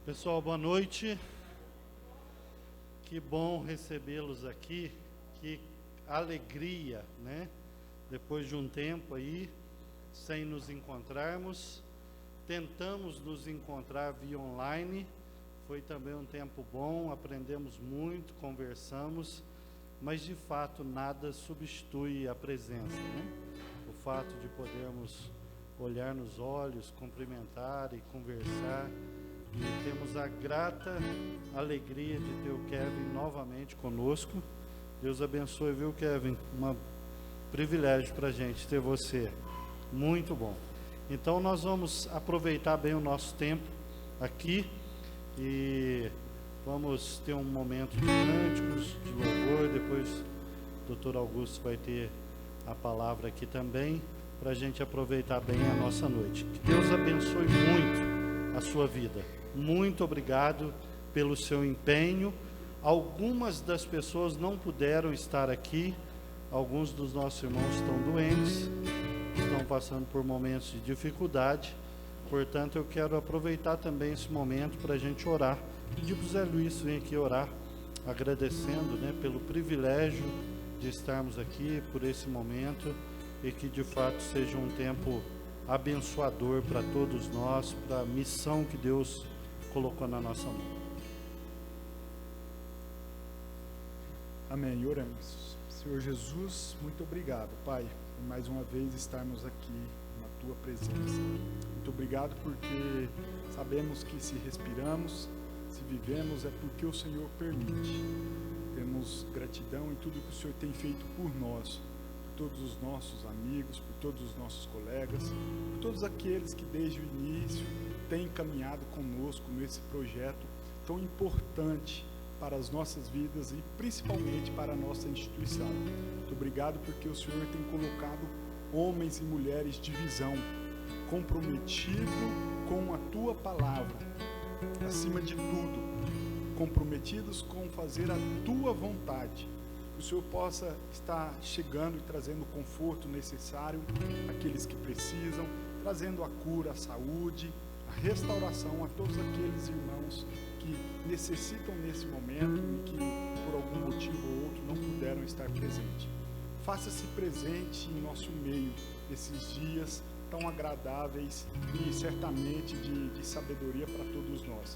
Pessoal, boa noite. Que bom recebê-los aqui. Que alegria, né? Depois de um tempo aí, sem nos encontrarmos, tentamos nos encontrar via online. Foi também um tempo bom, aprendemos muito, conversamos, mas de fato nada substitui a presença, né? O fato de podermos olhar nos olhos, cumprimentar e conversar. E temos a grata alegria de ter o Kevin novamente conosco. Deus abençoe, viu, Kevin? Um privilégio para a gente ter você. Muito bom. Então nós vamos aproveitar bem o nosso tempo aqui e vamos ter um momento de cânticos, de louvor. Depois o Dr. Augusto vai ter a palavra aqui também, para a gente aproveitar bem a nossa noite. Que Deus abençoe muito a sua vida. Muito obrigado pelo seu empenho. Algumas das pessoas não puderam estar aqui. Alguns dos nossos irmãos estão doentes, estão passando por momentos de dificuldade. Portanto, eu quero aproveitar também esse momento para a gente orar. Pedir para o Zé Luiz vir aqui orar, agradecendo, né, pelo privilégio de estarmos aqui, por esse momento, e que de fato seja um tempo abençoador para todos nós, para a missão que Deus colocou na nossa mão. Amém. Oramos. Senhor Jesus, muito obrigado, Pai, por mais uma vez estarmos aqui na Tua presença. Muito obrigado porque sabemos que se respiramos, se vivemos, é porque o Senhor permite. Temos gratidão em tudo que o Senhor tem feito por nós, por todos os nossos amigos, por todos os nossos colegas, por todos aqueles que desde o início têm caminhado conosco nesse projeto tão importante para as nossas vidas e principalmente para a nossa instituição. Muito obrigado porque o Senhor tem colocado homens e mulheres de visão, comprometido com a Tua palavra, acima de tudo, comprometidos com fazer a Tua vontade. Que o Senhor possa estar chegando e trazendo o conforto necessário àqueles que precisam, trazendo a cura, a saúde, a restauração a todos aqueles irmãos que necessitam nesse momento e que por algum motivo ou outro não puderam estar presentes. Faça-se presente em nosso meio nesses dias tão agradáveis e certamente de sabedoria para todos nós.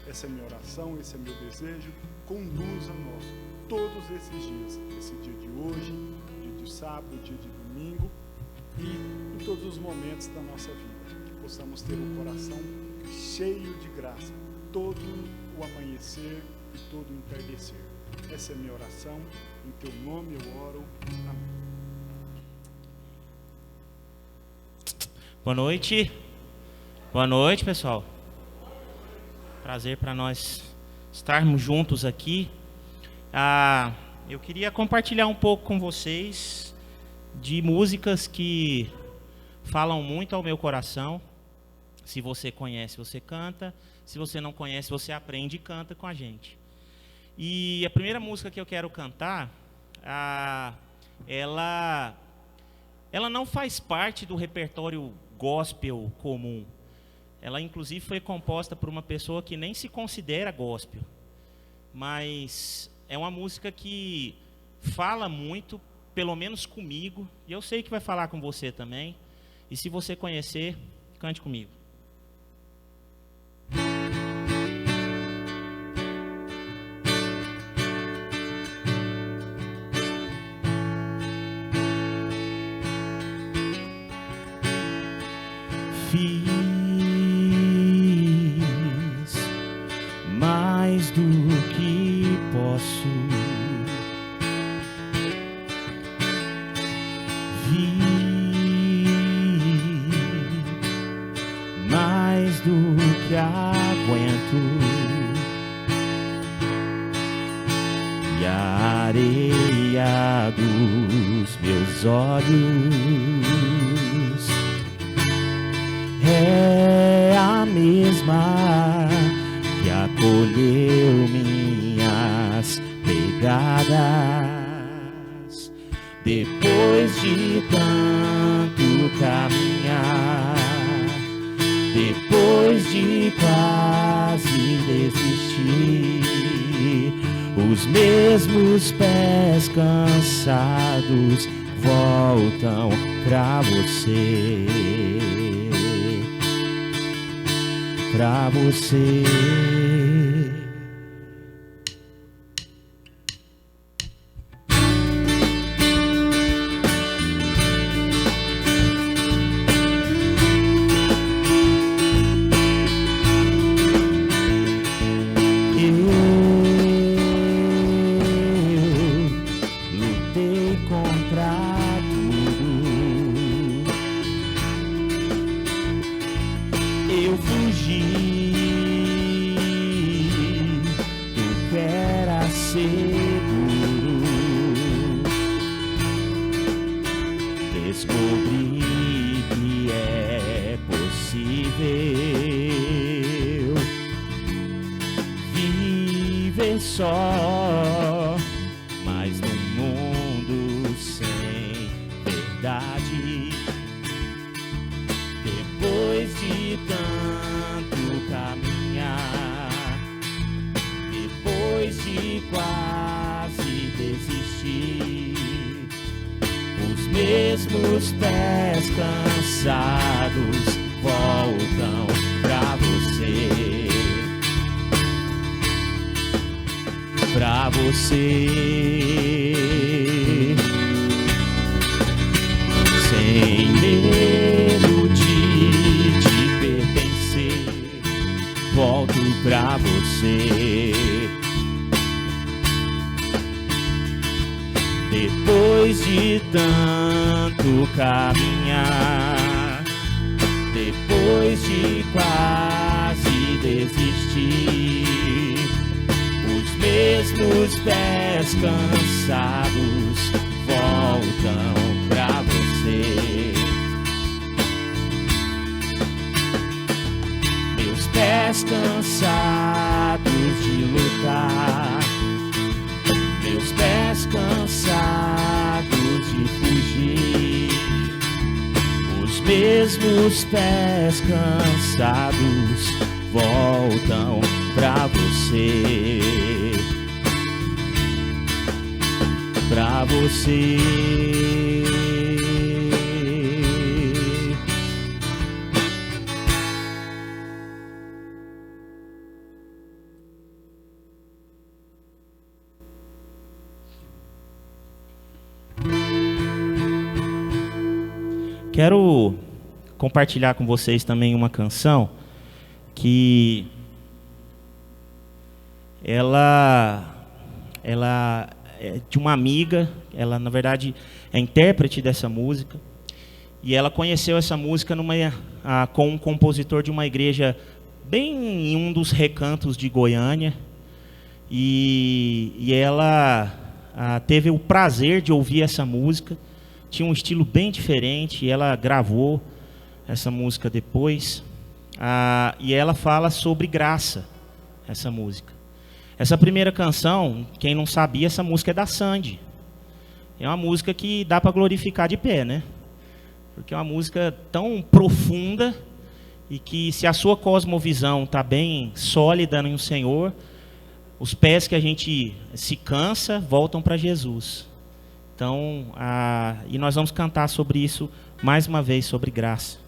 Essa é minha oração, esse é meu desejo. Conduza-nos todos esses dias, esse dia de hoje, dia de sábado, dia de domingo e em todos os momentos da nossa vida, que possamos ter um coração cheio de graça, todo o amanhecer e todo o entardecer. Essa é a minha oração, em Teu nome eu oro. Amém. Boa noite, pessoal. Prazer para nós estarmos juntos aqui. Eu queria compartilhar um pouco com vocês de músicas que falam muito ao meu coração. Se você conhece, você canta. Se você não conhece, você aprende e canta com a gente. E a primeira música que eu quero cantar, ela não faz parte do repertório gospel comum. Ela, inclusive, foi composta por uma pessoa que nem se considera gospel. Mas é uma música que fala muito, pelo menos comigo, e eu sei que vai falar com você também. E se você conhecer, cante comigo. Fiz mais do que posso, vi mais do que aguento, e a areia dos meus olhos é a mesma que acolheu minhas pegadas. Depois de tanto caminhar, depois de quase os mesmos pés cansados voltam pra você, pra você. Descobri que é possível viver só, mas num mundo sem verdade. Depois de tanto caminhar, depois de quase desistir, os mesmos pés cansados voltam pra você, pra você. Sem medo de te pertencer, volto pra você. Depois de tanto caminhar, depois de quase desistir, os mesmos pés cansados voltam pra você. Meus pés cansados de lutar, meus pés cansados de fugir, os mesmos pés cansados voltam pra você, pra você. Quero compartilhar com vocês também uma canção que ela é de uma amiga. Ela, na verdade, é intérprete dessa música, e ela conheceu essa música com um compositor de uma igreja bem em um dos recantos de Goiânia, e ela teve o prazer de ouvir essa música. Tinha um estilo bem diferente, e ela gravou essa música depois. E ela fala sobre graça, essa música. Essa primeira canção, quem não sabia, essa música é da Sandy. É uma música que dá para glorificar de pé, né? Porque é uma música tão profunda, e que, se a sua cosmovisão está bem sólida no Senhor, os pés que a gente se cansa voltam para Jesus. Então, e nós vamos cantar sobre isso mais uma vez, sobre graça.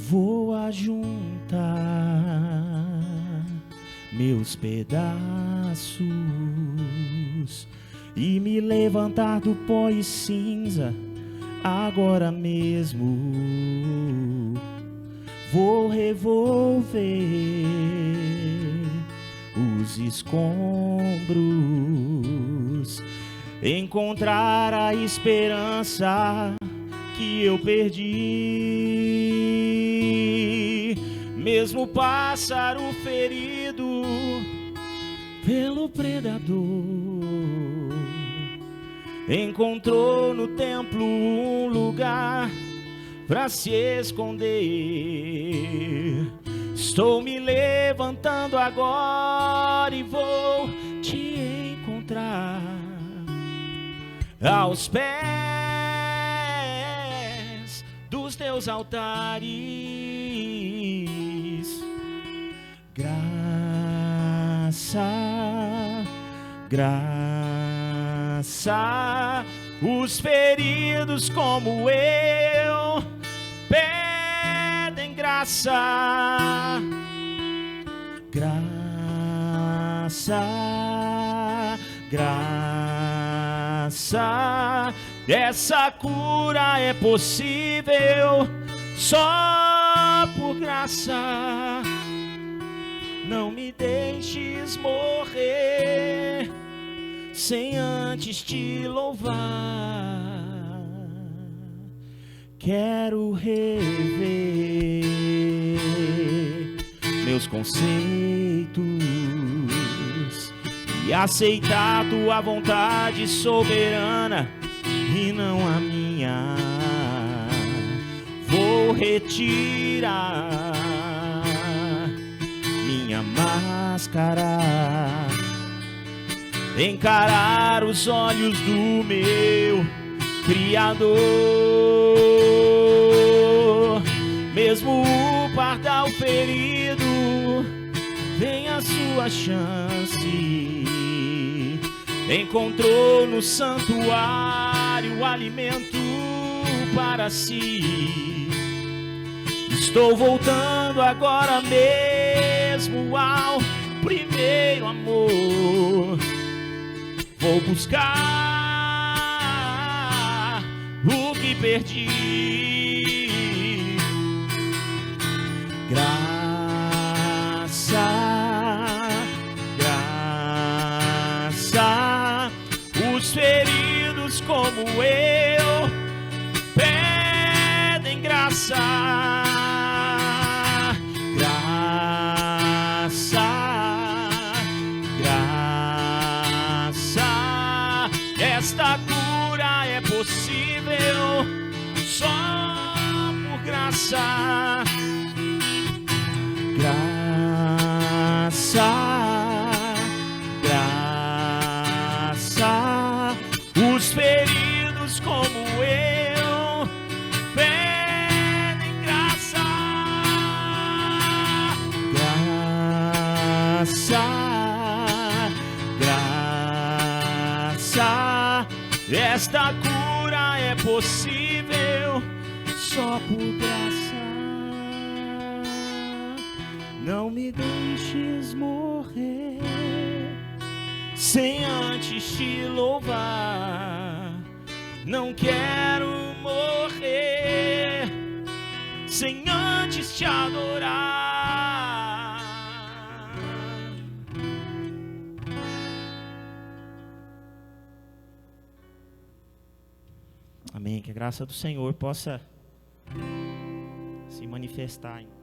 Vou ajuntar meus pedaços e me levantar do pó e cinza agora mesmo. Vou revolver os escombros, encontrar a esperança que eu perdi. Mesmo pássaro ferido pelo predador. Encontrou no templo um lugar para se esconder. Estou me levantando agora e vou te encontrar aos pés dos teus altares. Graça, graça, os feridos como eu pedem graça, graça, graça. Essa cura é possível só por graça. Não me deixes morrer sem antes te louvar. Quero rever meus conceitos e aceitar tua vontade soberana e não a minha. Vou retirar minha máscara, encarar os olhos do meu Criador. Mesmo o pardal ferido, vem a sua chance. Encontrou no santuário alimento para si. Estou voltando agora mesmo ao primeiro amor. Vou buscar o que perdi. Graça, graça, os feridos como eu pedem graça. Esta cura é possível só por graça. Graça, graça, os feridos como eu pedem graça. Graça, esta cura é possível só por graça. Não me deixes morrer sem antes te louvar. Não quero morrer sem antes te adorar. Amém. Que a graça do Senhor possa se manifestar em nós.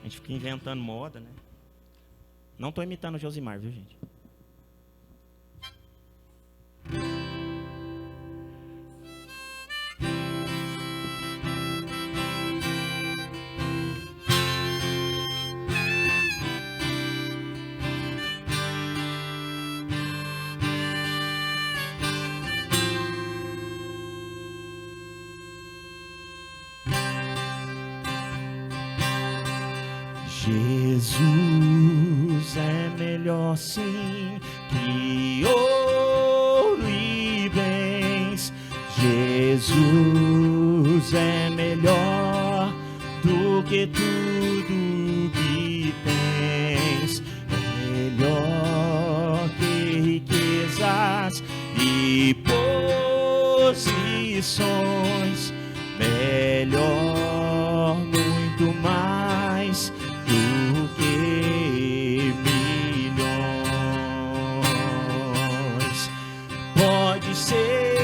A gente fica inventando moda, né? Não estou imitando o Josimar, viu, gente? Jesus é melhor sim que ouro e bens. Jesus é melhor do que tudo que tens. É melhor que riquezas e posições. Melhor, muito mais do que milhões. Pode ser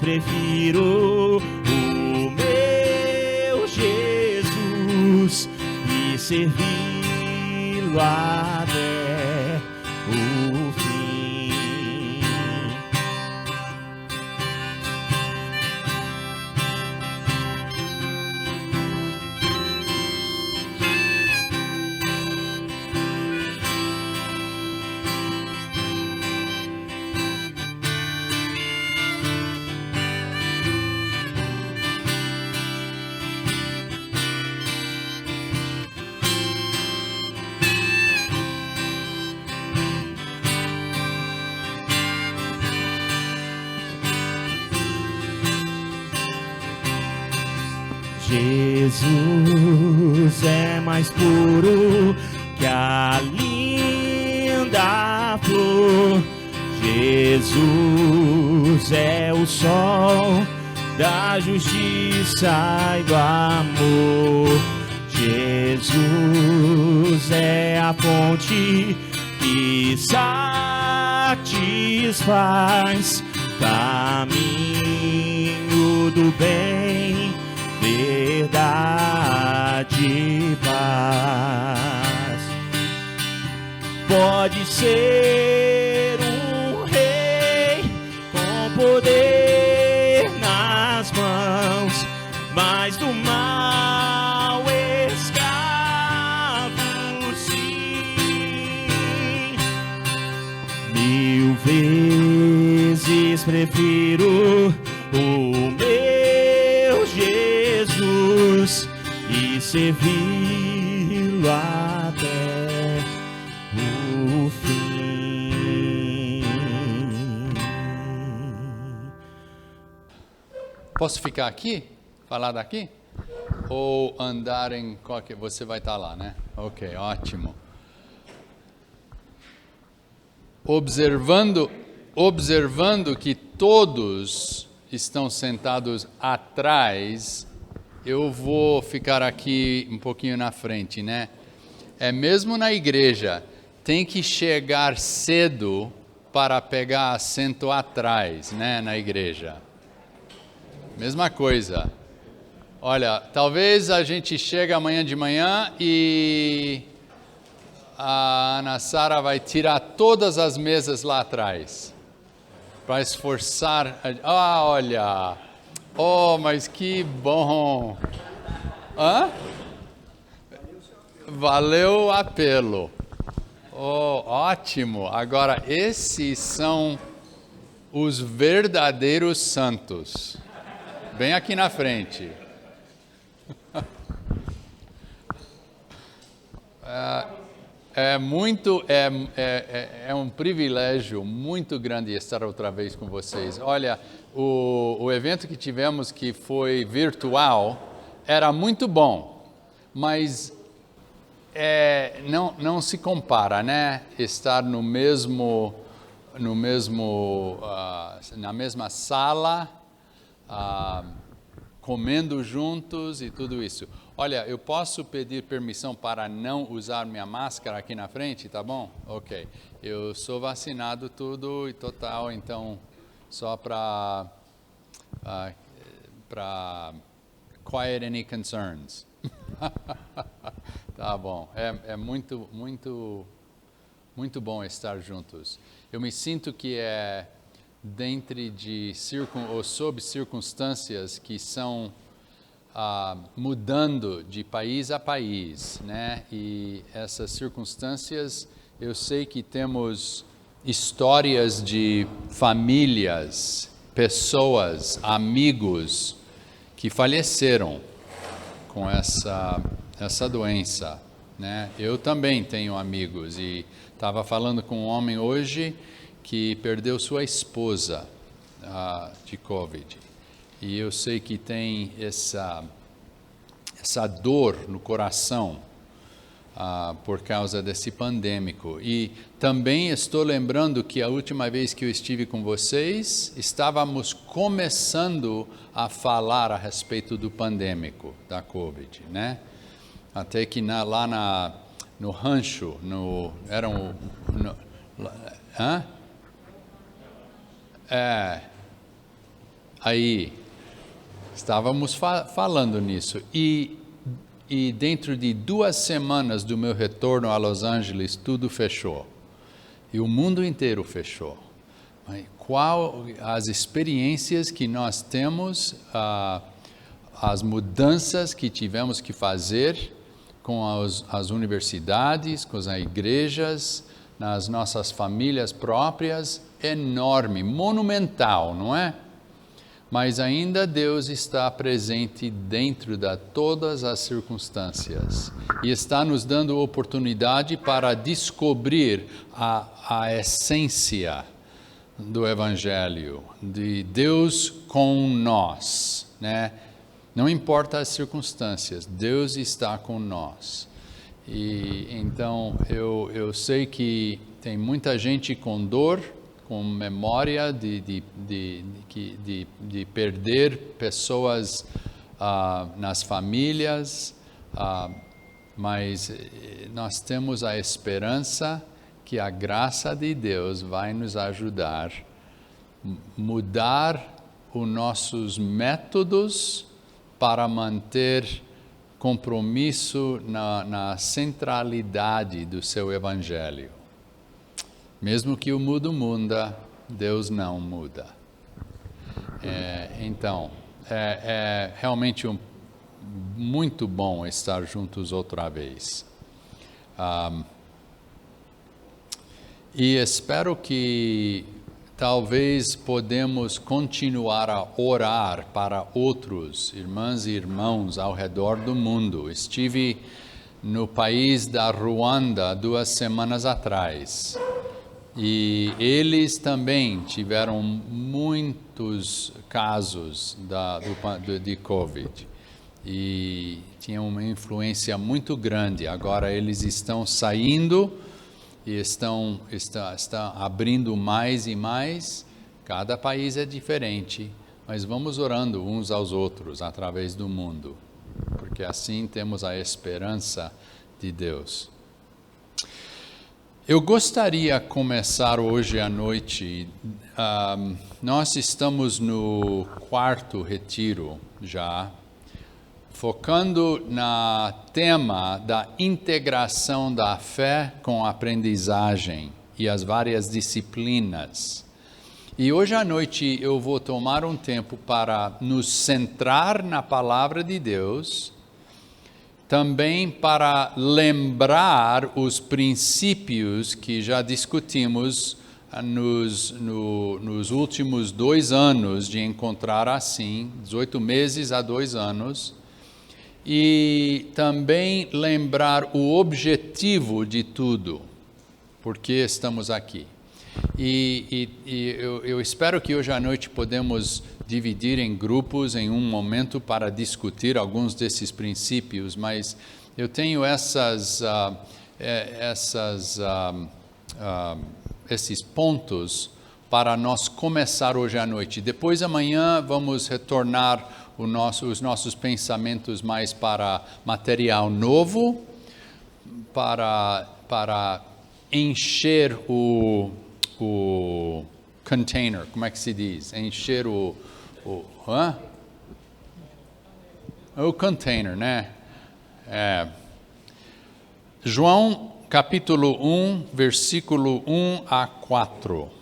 prefiro o meu Jesus e servi-lo até o fim. Jesus é mais puro que a linda flor. Jesus é o sol da justiça e do amor. Jesus é a fonte que satisfaz, caminho do bem, verdade e paz. Pode ser um rei com poder nas mãos, mas do mal escravo sim. 1000 vezes prefiro o meu Jesus e servi-lo até o fim. Posso ficar aqui? Falar daqui? Ou andar em qualquer... Você vai estar lá, né? Ok, ótimo. Observando que todos estão sentados atrás, eu vou ficar aqui um pouquinho na frente, né? É mesmo na igreja, tem que chegar cedo para pegar assento atrás, né? Na igreja. Mesma coisa. Olha, talvez a gente chegue amanhã de manhã e a Ana Sara vai tirar todas as mesas lá atrás para esforçar. Ah, olha! Oh, mas que bom! Hã? Valeu o apelo. Oh, ótimo! Agora, esses são os verdadeiros santos. Bem aqui na frente. É um privilégio muito grande estar outra vez com vocês. Olha, o evento que tivemos, que foi virtual, era muito bom, mas não se compara, né? Estar na mesma sala, comendo juntos e tudo isso. Olha, eu posso pedir permissão para não usar minha máscara aqui na frente, tá bom? Ok. Eu sou vacinado tudo e total, então só para quiet any concerns. Tá bom. É muito bom estar juntos. Eu me sinto que dentro de sob circunstâncias que são mudando de país a país, né? E essas circunstâncias, eu sei que temos histórias de famílias, pessoas, amigos que faleceram com essa doença, né? Eu também tenho amigos e estava falando com um homem hoje que perdeu sua esposa de Covid. E eu sei que tem essa dor no coração por causa desse pandêmico. E também estou lembrando que a última vez que eu estive com vocês, estávamos começando a falar a respeito do pandêmico, da Covid, né? Até que lá no rancho, Aí, estávamos falando nisso. E dentro de 2 semanas do meu retorno a Los Angeles, tudo fechou. E o mundo inteiro fechou. Qual as experiências que nós temos, as mudanças que tivemos que fazer com as universidades, com as igrejas, nas nossas famílias próprias, enorme, monumental, não é? Mas ainda Deus está presente dentro de todas as circunstâncias e está nos dando oportunidade para descobrir a essência do Evangelho, de Deus com nós, né? Não importa as circunstâncias, Deus está com nós. E então eu sei que tem muita gente com dor, com memória de perder pessoas nas famílias, mas nós temos a esperança que a graça de Deus vai nos ajudar a mudar os nossos métodos para manter compromisso na centralidade do seu Evangelho. Mesmo que o mundo muda, Deus não muda. Então, é realmente muito bom estar juntos outra vez. E espero que talvez podemos continuar a orar para outros irmãs e irmãos ao redor do mundo. Estive no país da Ruanda 2 semanas atrás. E eles também tiveram muitos casos de Covid. E tinham uma influência muito grande. Agora eles estão saindo e estão abrindo mais e mais. Cada país é diferente, mas vamos orando uns aos outros através do mundo, porque assim temos a esperança de Deus. Eu gostaria de começar hoje à noite. Nós estamos no 4º retiro já, focando no tema da integração da fé com a aprendizagem e as várias disciplinas. E hoje à noite eu vou tomar um tempo para nos centrar na palavra de Deus, também para lembrar os princípios que já discutimos nos últimos 2 anos de encontrar assim, 18 meses a 2 anos, e também lembrar o objetivo de tudo, porque estamos aqui. E eu espero que hoje à noite podemos dividir em grupos em um momento para discutir alguns desses princípios, mas eu tenho esses pontos para nós começar hoje à noite. Depois amanhã vamos retornar os nossos pensamentos mais para material novo, para encher o container, como é que se diz? Encher o container, né? João capítulo 1, versículo 1 a 4.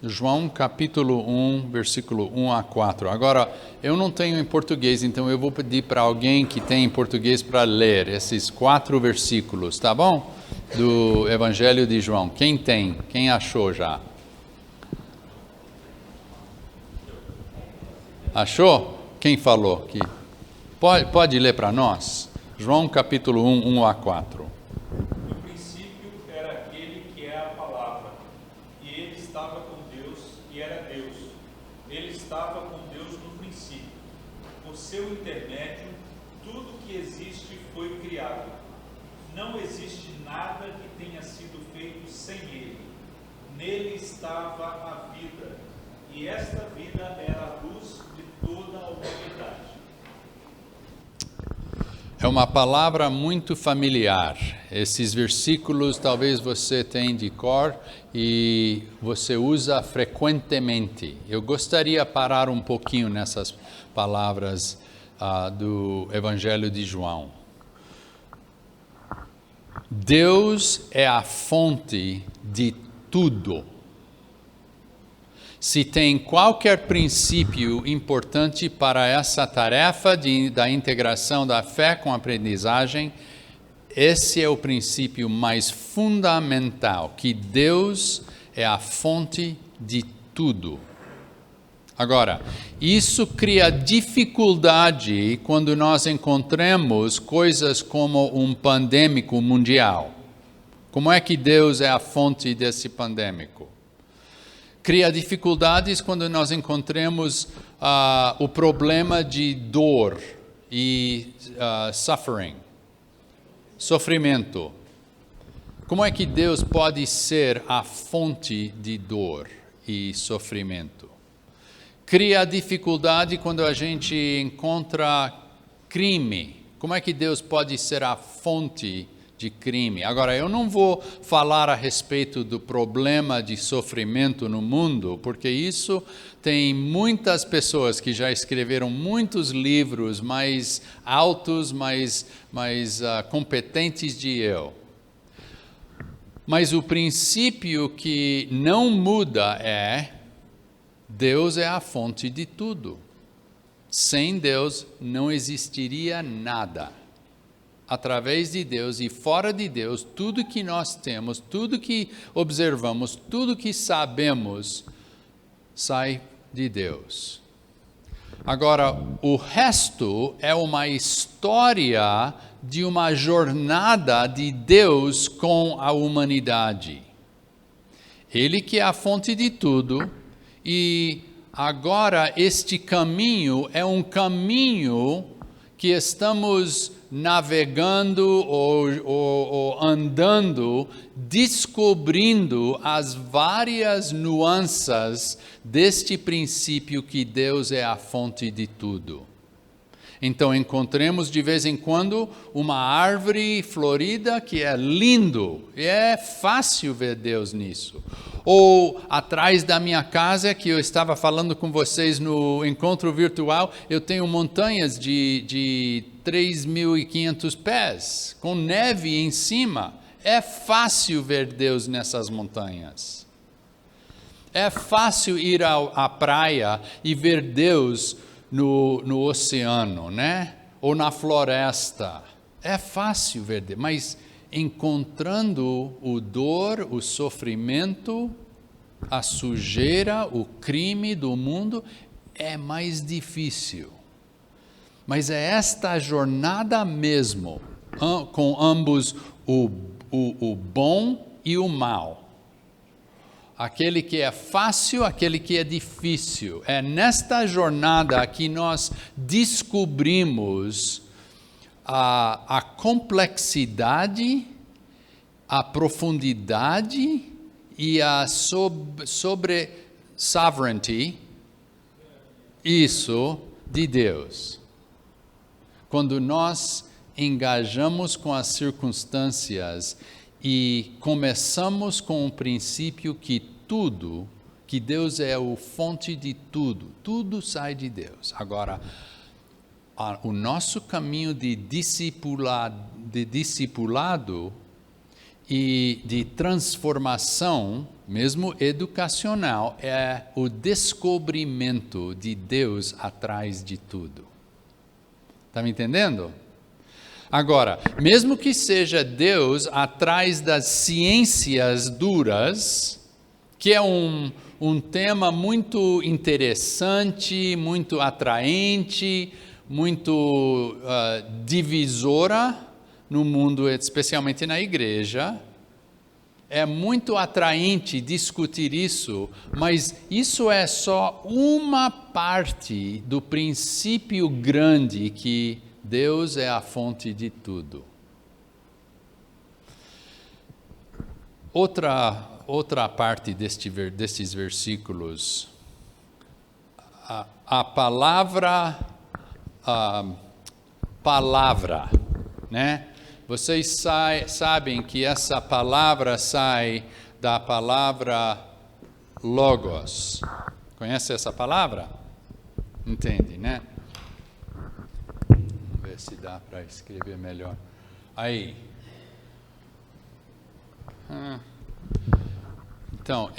João capítulo 1, versículo 1 a 4. Agora, eu não tenho em português, então eu vou pedir para alguém que tem em português para ler esses 4 versículos, tá bom? Do Evangelho de João. Quem tem? Quem achou já? Achou? Quem falou? Que pode ler para nós? João capítulo 1, 1 a 4. No princípio era aquele que é a palavra, e ele estava com Deus e era Deus. Ele estava com Deus no princípio. Por seu intermédio, tudo que existe foi criado. Não existe nada que tenha sido feito sem ele. Nele estava a vida, e esta vida era a luz de toda a humanidade. É uma palavra muito familiar. Esses versículos talvez você tenha de cor e você usa frequentemente. Eu gostaria de parar um pouquinho nessas palavras do Evangelho de João. Deus é a fonte de tudo. Se tem qualquer princípio importante para essa tarefa da integração da fé com a aprendizagem, esse é o princípio mais fundamental, que Deus é a fonte de tudo. Agora, isso cria dificuldade quando nós encontramos coisas como um pandêmico mundial. Como é que Deus é a fonte desse pandêmico? Cria dificuldades quando nós encontramos o problema de dor e sofrimento. Como é que Deus pode ser a fonte de dor e sofrimento? Cria dificuldade quando a gente encontra crime. Como é que Deus pode ser a fonte de crime? Agora, eu não vou falar a respeito do problema de sofrimento no mundo, porque isso tem muitas pessoas que já escreveram muitos livros mais altos, mais competentes de eu. Mas o princípio que não muda é: Deus é a fonte de tudo. Sem Deus não existiria nada. Através de Deus e fora de Deus, tudo que nós temos, tudo que observamos, tudo que sabemos, sai de Deus. Agora, o resto é uma história de uma jornada de Deus com a humanidade. Ele que é a fonte de tudo, e agora este caminho é um caminho que estamos navegando ou andando, descobrindo as várias nuances deste princípio que Deus é a fonte de tudo. Então encontremos de vez em quando uma árvore florida que é lindo, e é fácil ver Deus nisso. Ou atrás da minha casa, que eu estava falando com vocês no encontro virtual, eu tenho montanhas de 3.500 pés, com neve em cima. É fácil ver Deus nessas montanhas. É fácil ir à praia e ver Deus no oceano, né? Ou na floresta. É fácil ver Deus, mas encontrando o dor, o sofrimento, a sujeira, o crime do mundo, é mais difícil. Mas é esta jornada mesmo, com ambos o bom e o mal. Aquele que é fácil, aquele que é difícil. É nesta jornada que nós descobrimos a complexidade, a profundidade e a sobre sovereignty, isso, de Deus. Quando nós engajamos com as circunstâncias e começamos com o princípio que Deus é a fonte de tudo, tudo sai de Deus. Agora, o nosso caminho de discipulado e de transformação, mesmo educacional, é o descobrimento de Deus atrás de tudo. Está me entendendo? Agora, mesmo que seja Deus atrás das ciências duras, que é um tema muito interessante, muito atraente, muito divisora no mundo, especialmente na igreja. É muito atraente discutir isso, mas isso é só uma parte do princípio grande que Deus é a fonte de tudo. Outra parte destes versículos, a palavra né? Vocês sabem que essa palavra sai da palavra logos. Conhece essa palavra? Entende, né? Vamos ver se dá para escrever melhor. Aí. Então,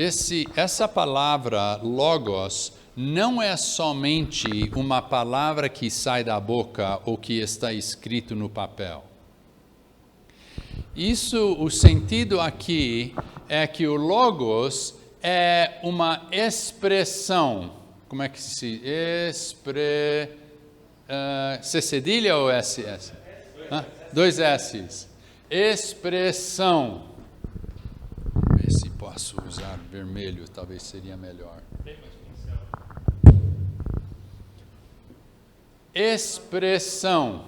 essa palavra logos não é somente uma palavra que sai da boca ou que está escrito no papel. O sentido aqui é que o logos é uma expressão. Como é que se diz? C cedilha ou SS? Dois S's. Expressão. Vou ver se posso usar vermelho, talvez seria melhor. Expressão.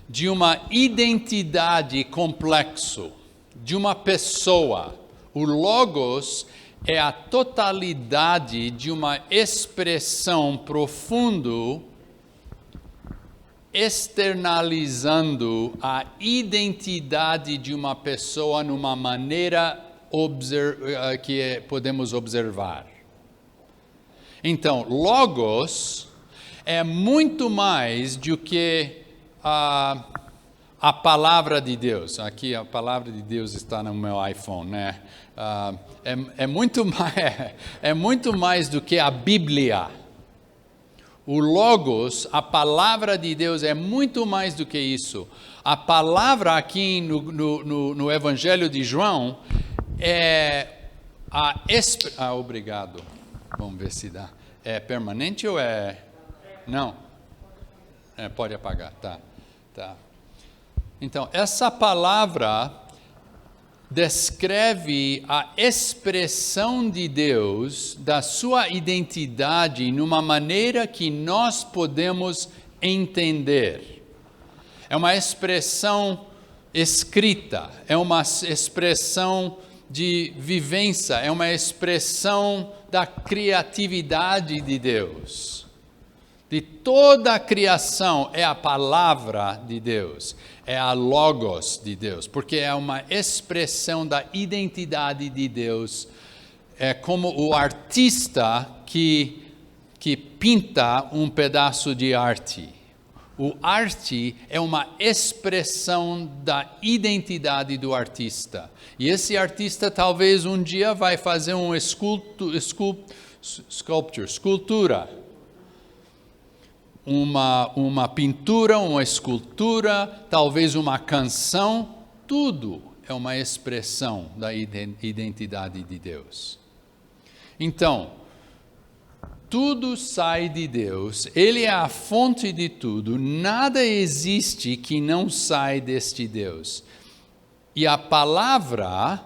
De uma identidade complexa, de uma pessoa. O logos é a totalidade de uma expressão profunda, externalizando a identidade de uma pessoa numa maneira que podemos observar. Então, logos é muito mais do que a palavra de Deus. Aqui a palavra de Deus está no meu iPhone, né? É muito mais do que a Bíblia. O logos, a palavra de Deus é muito mais do que isso. A palavra aqui no Evangelho de João é obrigado. Vamos ver se dá. É permanente ou é... Não. Pode apagar, tá. Então, essa palavra descreve a expressão de Deus, da sua identidade, numa maneira que nós podemos entender. É uma expressão escrita, é uma expressão de vivência, é uma expressão da criatividade de Deus. De toda a criação é a palavra de Deus, é a logos de Deus, porque é uma expressão da identidade de Deus. É como o artista que pinta um pedaço de arte. O arte é uma expressão da identidade do artista. E esse artista talvez um dia vai fazer uma escultura. Uma pintura, uma escultura, talvez uma canção, tudo é uma expressão da identidade de Deus. Então, tudo sai de Deus, Ele é a fonte de tudo, nada existe que não sai deste Deus. E a palavra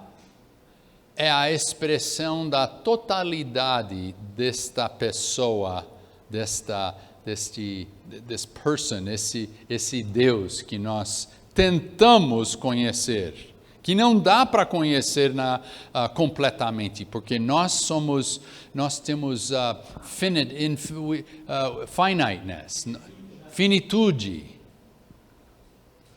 é a expressão da totalidade desta pessoa, desse person, esse Deus que nós tentamos conhecer, que não dá para conhecer completamente, porque nós temos finiteness, finitude,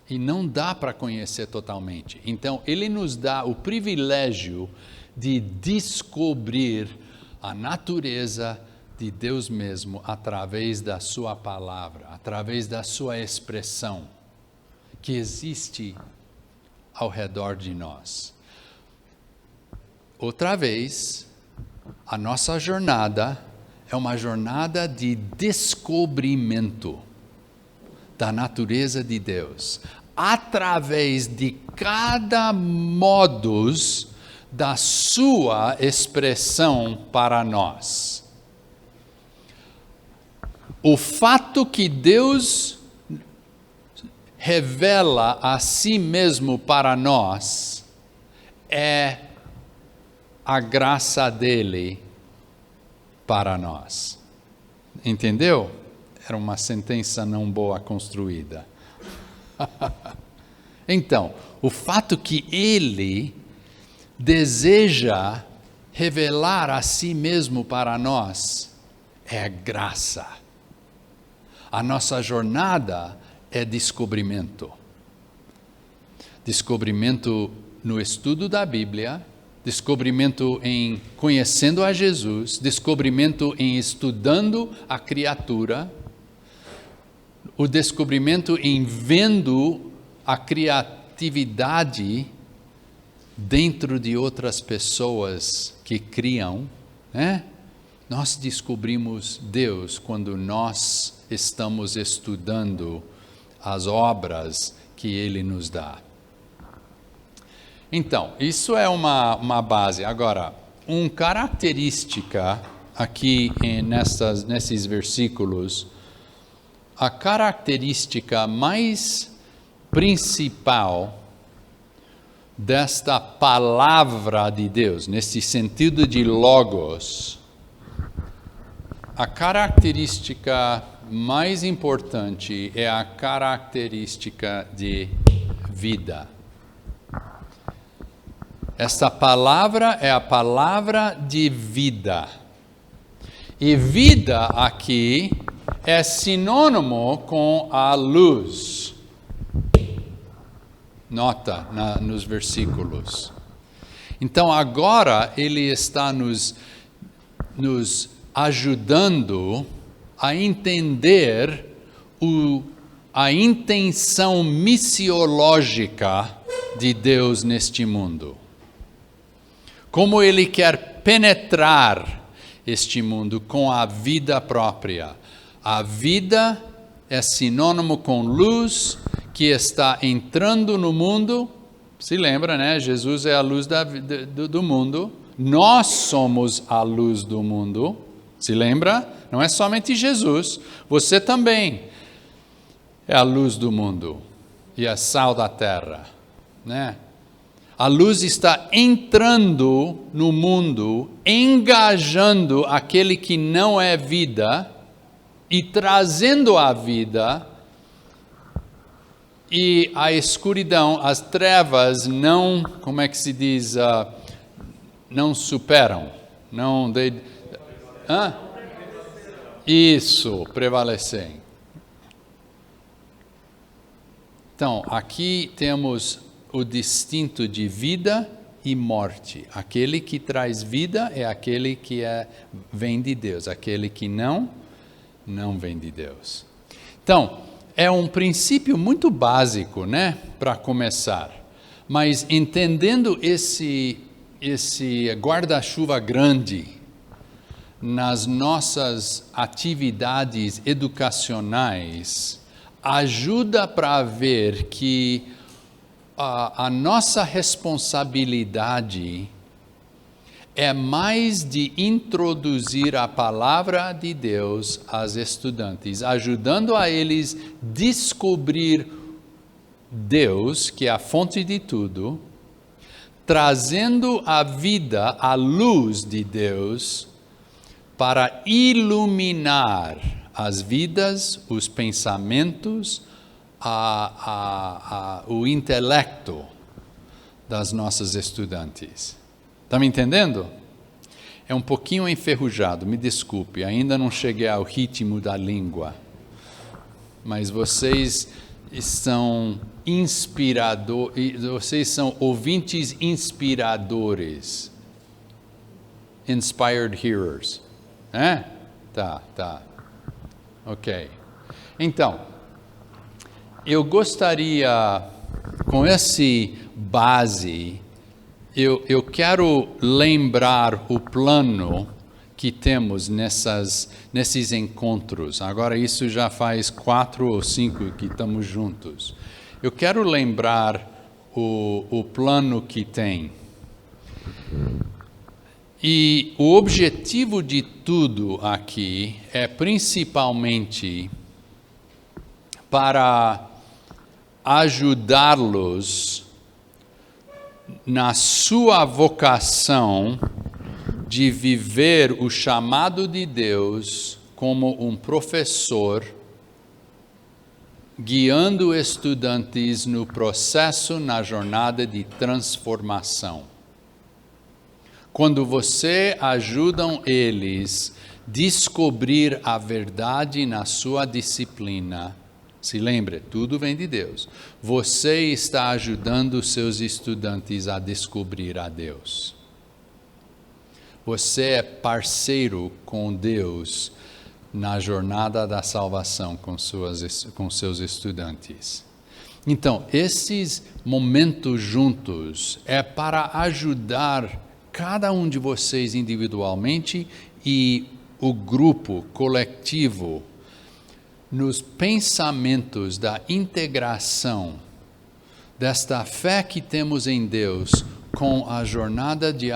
e não dá para conhecer totalmente. Então, Ele nos dá o privilégio de descobrir a natureza de Deus mesmo através da sua palavra, através da sua expressão que existe ao redor de nós. Outra vez, a nossa jornada é uma jornada de descobrimento da natureza de Deus, através de cada modus da sua expressão para nós. O fato que Deus revela a si mesmo para nós é a graça dele para nós. Entendeu? Era uma sentença não boa construída. Então, o fato que ele deseja revelar a si mesmo para nós é graça. A nossa jornada é descobrimento. Descobrimento no estudo da Bíblia, descobrimento em conhecendo a Jesus, descobrimento em estudando a criatura, o descobrimento em vendo a criatividade dentro de outras pessoas que criam, né? Nós descobrimos Deus quando nós estamos estudando as obras que Ele nos dá. Então, isso é uma base. Agora, uma característica aqui nesses versículos, a característica mais principal desta palavra de Deus, nesse sentido de logos, a característica mais importante é a característica de vida. Esta palavra é a palavra de vida. E vida aqui é sinônimo com a luz. Nota nos versículos. Então agora ele está nos ajudando a entender a intenção missiológica de Deus neste mundo. Como Ele quer penetrar este mundo com a vida própria. A vida é sinônimo com luz que está entrando no mundo. Se lembra, né? Jesus é a luz do mundo. Nós somos a luz do mundo. Se lembra? Não é somente Jesus. Você também é a luz do mundo e a sal da terra, né? A luz está entrando no mundo, engajando aquele que não é vida e trazendo a vida, e a escuridão, as trevas não, como é que se diz, não superam, Isso, prevalecem. Então, aqui temos o distinto de vida e morte. Aquele que traz vida é aquele que vem de Deus. Aquele que não vem de Deus. Então, é um princípio muito básico, né, para começar. Mas entendendo esse guarda-chuva grande nas nossas atividades educacionais, ajuda para ver que a nossa responsabilidade é mais de introduzir a palavra de Deus aos estudantes, ajudando a eles descobrir Deus, que é a fonte de tudo, trazendo a vida, a luz de Deus, para iluminar as vidas, os pensamentos, o intelecto das nossas estudantes. Está me entendendo? É um pouquinho enferrujado, me desculpe, ainda não cheguei ao ritmo da língua. Mas vocês são vocês são ouvintes inspiradores. Inspired hearers. Tá. Ok. Então, eu gostaria, com esse base, eu quero lembrar o plano que temos nesses encontros. Agora, isso já faz 4 ou 5 que estamos juntos. Eu quero lembrar o plano que tem. E o objetivo de tudo aqui é principalmente para ajudá-los na sua vocação de viver o chamado de Deus como um professor, guiando estudantes no processo, na jornada de transformação. Quando você ajuda eles descobrir a verdade na sua disciplina. Se lembre, tudo vem de Deus. Você está ajudando seus estudantes a descobrir a Deus. Você é parceiro com Deus na jornada da salvação com seus estudantes. Então, esses momentos juntos é para ajudar cada um de vocês individualmente e o grupo coletivo nos pensamentos da integração desta fé que temos em Deus com a jornada de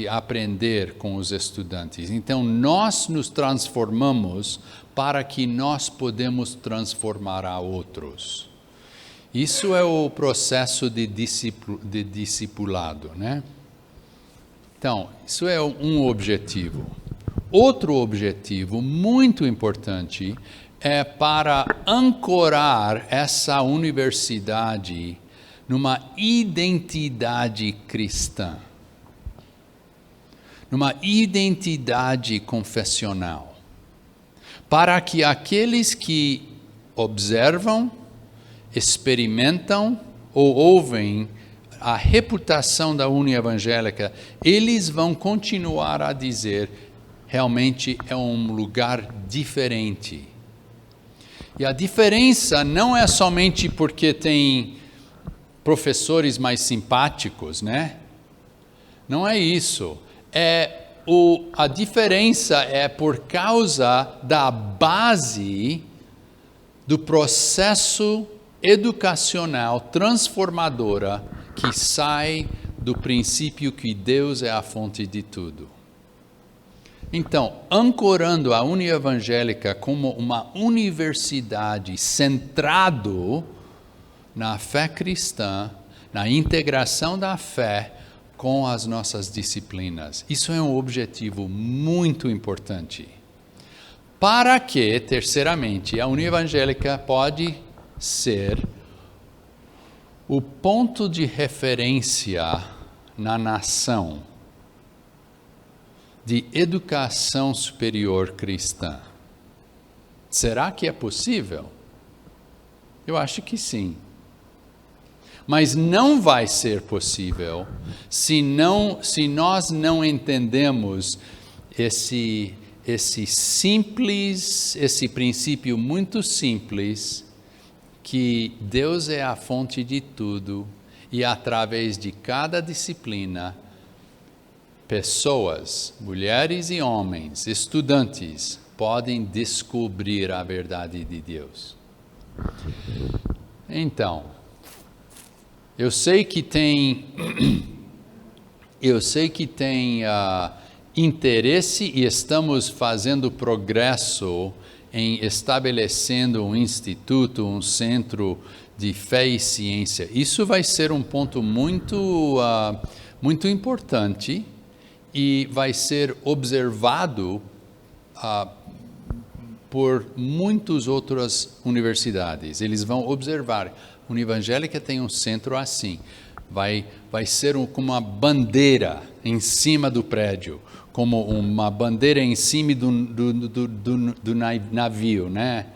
aprender com os estudantes. Então, nós nos transformamos para que nós podemos transformar a outros. Isso é o processo de discipulado, né? Então, isso é um objetivo. Outro objetivo muito importante é para ancorar essa universidade numa identidade cristã, numa identidade confessional, para que aqueles que observam, experimentam ou ouvem a reputação da União Evangélica, eles vão continuar a dizer, realmente é um lugar diferente. E a diferença não é somente porque tem professores mais simpáticos, né? Não é isso. A diferença é por causa da base do processo educacional transformadora que sai do princípio que Deus é a fonte de tudo. Então, ancorando a União Evangélica como uma universidade centrado na fé cristã, na integração da fé com as nossas disciplinas. Isso é um objetivo muito importante. Para que, terceiramente, a União Evangélica pode ser o ponto de referência na nação de educação superior cristã. Será que é possível? Eu acho que sim. Mas não vai ser possível se nós não entendemos esse princípio muito simples, que Deus é a fonte de tudo e através de cada disciplina, pessoas, mulheres e homens, estudantes, podem descobrir a verdade de Deus. Então, eu sei que tem interesse e estamos fazendo progresso em estabelecendo um instituto, um centro de fé e ciência. Isso vai ser um ponto muito importante e vai ser observado por muitas outras universidades. Eles vão observar, a União Evangélica tem um centro assim, vai ser como uma bandeira em cima do prédio, como uma bandeira em cima do navio, né?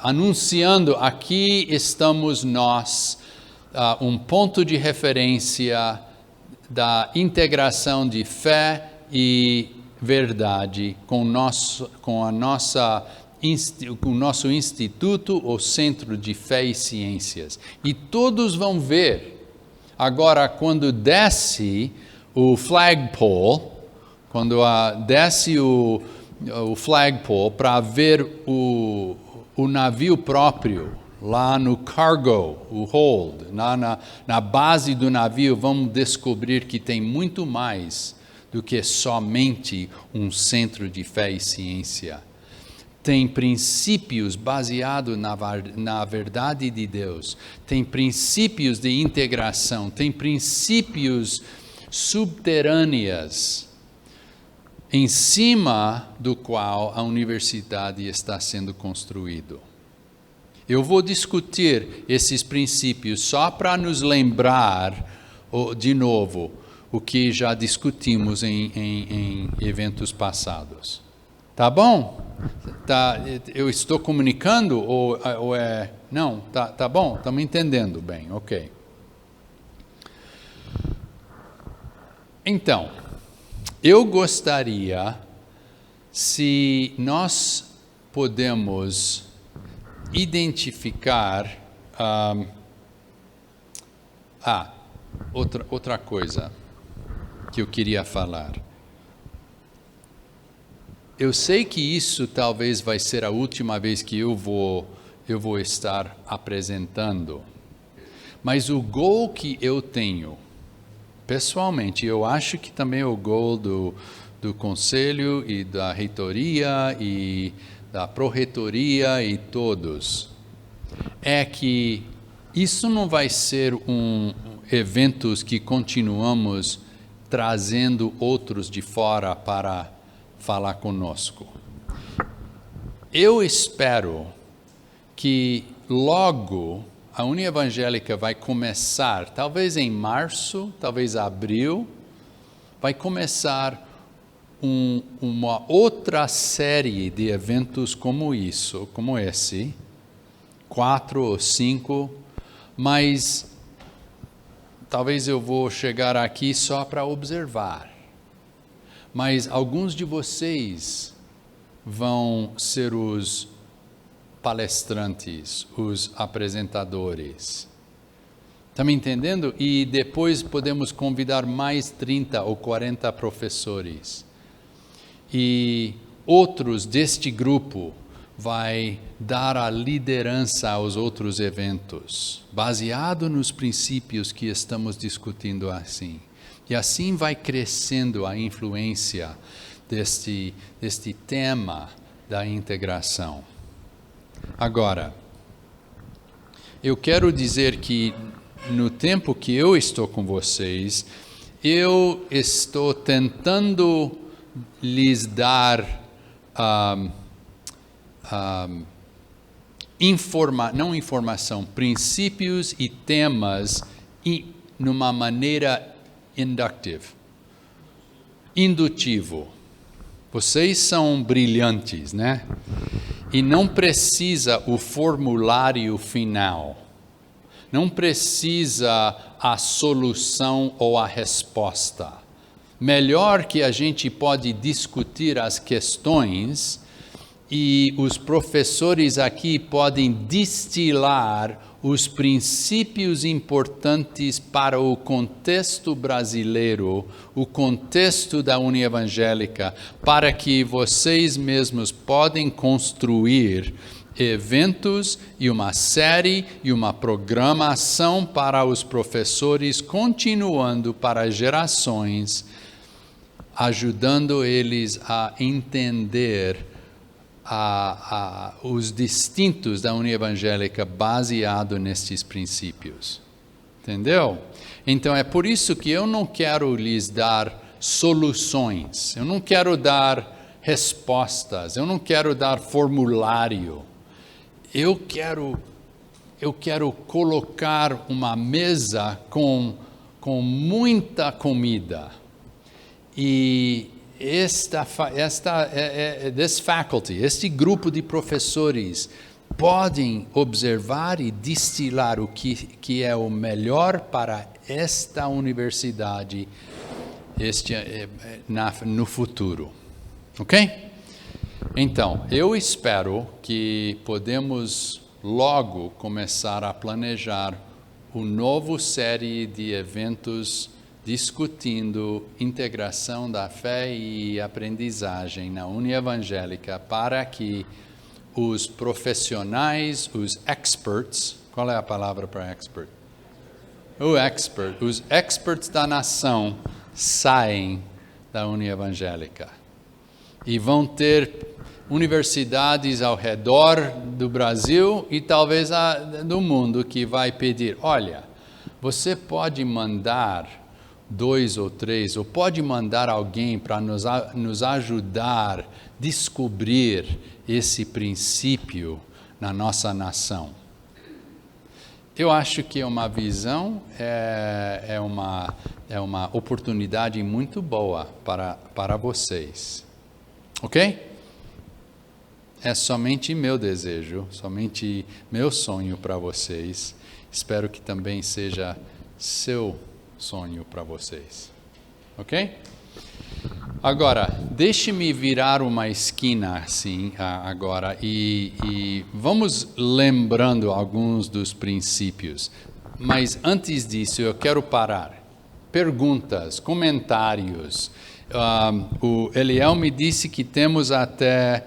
Anunciando, aqui estamos nós, um ponto de referência da integração de fé e verdade com o nosso instituto ou centro de fé e ciências. E todos vão ver, agora quando desce o flagpole, quando desce o flagpole para ver o navio próprio, lá no cargo, o hold, na base do navio, vamos descobrir que tem muito mais do que somente um centro de fé e ciência. Tem princípios baseados na verdade de Deus, tem princípios de integração, tem princípios subterrâneos, em cima do qual a universidade está sendo construída. Eu vou discutir esses princípios só para nos lembrar, de novo, o que já discutimos em eventos passados. Tá bom? Eu estou comunicando ou é... Não, tá bom? Estamos entendendo bem, ok. Então, eu gostaria se nós podemos identificar outra coisa que eu queria falar. Eu sei que isso talvez vai ser a última vez que eu vou estar apresentando, mas o goal que eu tenho, pessoalmente, eu acho que também o goal do Conselho e da Reitoria e da Pró-Reitoria e todos, é que isso não vai ser eventos que continuamos trazendo outros de fora para falar conosco. Eu espero que logo a União Evangélica vai começar, talvez em março, talvez abril, vai começar uma outra série de eventos como esse, 4 ou 5, mas talvez eu vou chegar aqui só para observar. Mas alguns de vocês vão ser os palestrantes, os apresentadores. Está me entendendo? E depois podemos convidar mais 30 ou 40 professores. E outros deste grupo vai dar a liderança aos outros eventos, baseado nos princípios que estamos discutindo assim. E assim vai crescendo a influência deste tema da integração. Agora, eu quero dizer que no tempo que eu estou com vocês, eu estou tentando lhes dar princípios e temas numa maneira indutivo. Vocês são brilhantes, né? E não precisa o formulário final. Não precisa a solução ou a resposta. Melhor que a gente pode discutir as questões e os professores aqui podem destilar os princípios importantes para o contexto brasileiro, o contexto da União Evangélica, para que vocês mesmos podem construir eventos e uma série e uma programação para os professores, continuando para gerações, ajudando eles a entender os distintos da União Evangélica baseado nestes princípios. Entendeu? Então é por isso que eu não quero lhes dar soluções, eu não quero dar respostas, eu não quero dar formulário. Eu quero colocar uma mesa com muita comida. E este grupo de professores podem observar e destilar o que é o melhor para esta universidade no futuro. Ok? Então, eu espero que podemos logo começar a planejar uma nova série de eventos discutindo integração da fé e aprendizagem na União Evangélica para que os profissionais, os experts, qual é a palavra para expert? Os experts da nação saem da União Evangélica e vão ter universidades ao redor do Brasil e talvez do mundo que vai pedir, olha, você pode mandar 2 ou 3, ou pode mandar alguém para nos ajudar a descobrir esse princípio na nossa nação. eu acho que uma visão é uma oportunidade muito boa para vocês. Ok? É somente meu desejo, somente meu sonho para vocês. Espero que também seja seu sonho para vocês. Ok? Agora, deixe-me virar uma esquina assim agora e vamos lembrando alguns dos princípios. Mas antes disso, eu quero parar. Perguntas, comentários. O Eliel me disse que temos até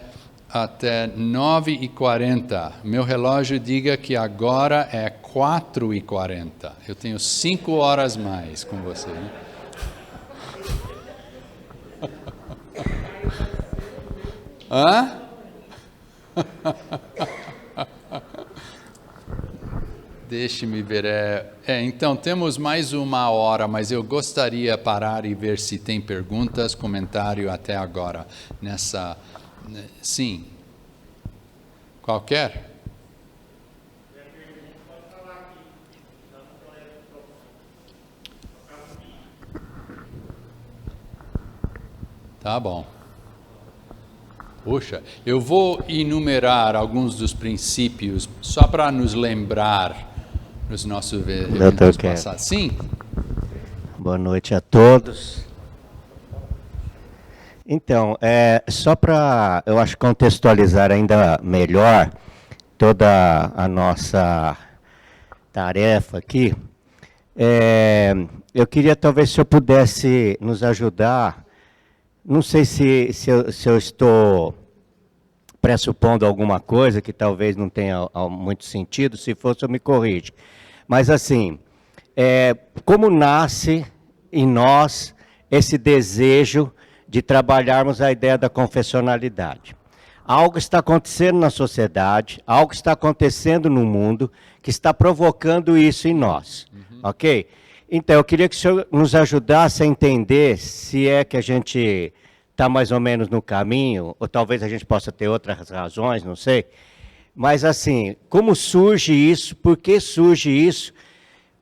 9h40. Meu relógio diga que agora é 4h40. Eu tenho 5 horas mais com você, né? Hã? Deixe-me ver. Então, temos mais 1 hora, mas eu gostaria de parar e ver se tem perguntas, comentário até agora. Sim. Qualquer? Tá bom. Puxa, eu vou enumerar alguns dos princípios só para nos lembrar nos nossos eventos passados. Sim. Boa noite a todos. Então, só para, eu acho, contextualizar ainda melhor toda a nossa tarefa aqui, eu queria talvez se eu pudesse nos ajudar. Não sei se eu estou pressupondo alguma coisa que talvez não tenha muito sentido, se for, eu me corrige. Mas assim, como nasce em nós esse desejo de trabalharmos a ideia da confessionalidade? Algo está acontecendo na sociedade, algo está acontecendo no mundo que está provocando isso em nós, ok? Então, eu queria que o senhor nos ajudasse a entender se é que a gente está mais ou menos no caminho, ou talvez a gente possa ter outras razões, não sei. Mas, assim, como surge isso? Por que surge isso?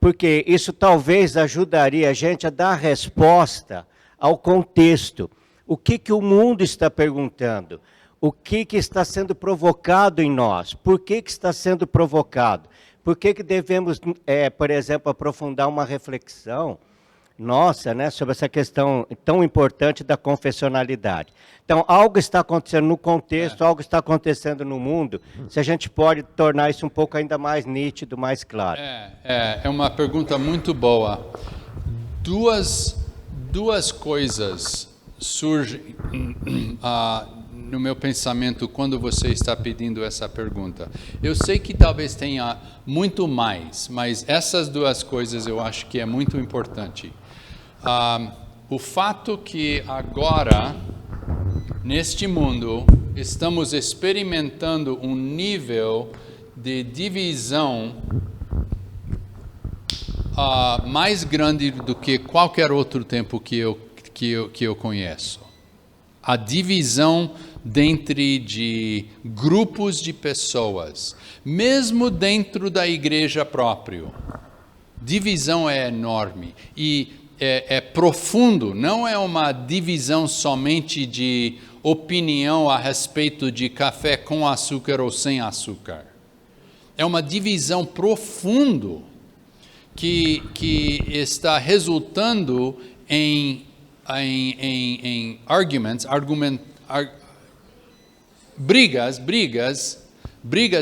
Porque isso talvez ajudaria a gente a dar resposta ao contexto. O que o mundo está perguntando? O que está sendo provocado em nós? Por que está sendo provocado? Por que devemos, por exemplo, aprofundar uma reflexão nossa, né, sobre essa questão tão importante da confessionalidade? Então, algo está acontecendo no contexto, algo está acontecendo no mundo, se a gente pode tornar isso um pouco ainda mais nítido, mais claro. É uma pergunta muito boa. Duas coisas surgem no meu pensamento quando você está pedindo essa pergunta. Eu sei que talvez tenha muito mais, mas essas duas coisas eu acho que é muito importante. O fato que agora, neste mundo, estamos experimentando um nível de divisão mais grande do que qualquer outro tempo que eu conheço. A divisão dentro de grupos de pessoas, mesmo dentro da igreja própria. Divisão é enorme e é profundo, não é uma divisão somente de opinião a respeito de café com açúcar ou sem açúcar. É uma divisão profunda que está resultando em brigas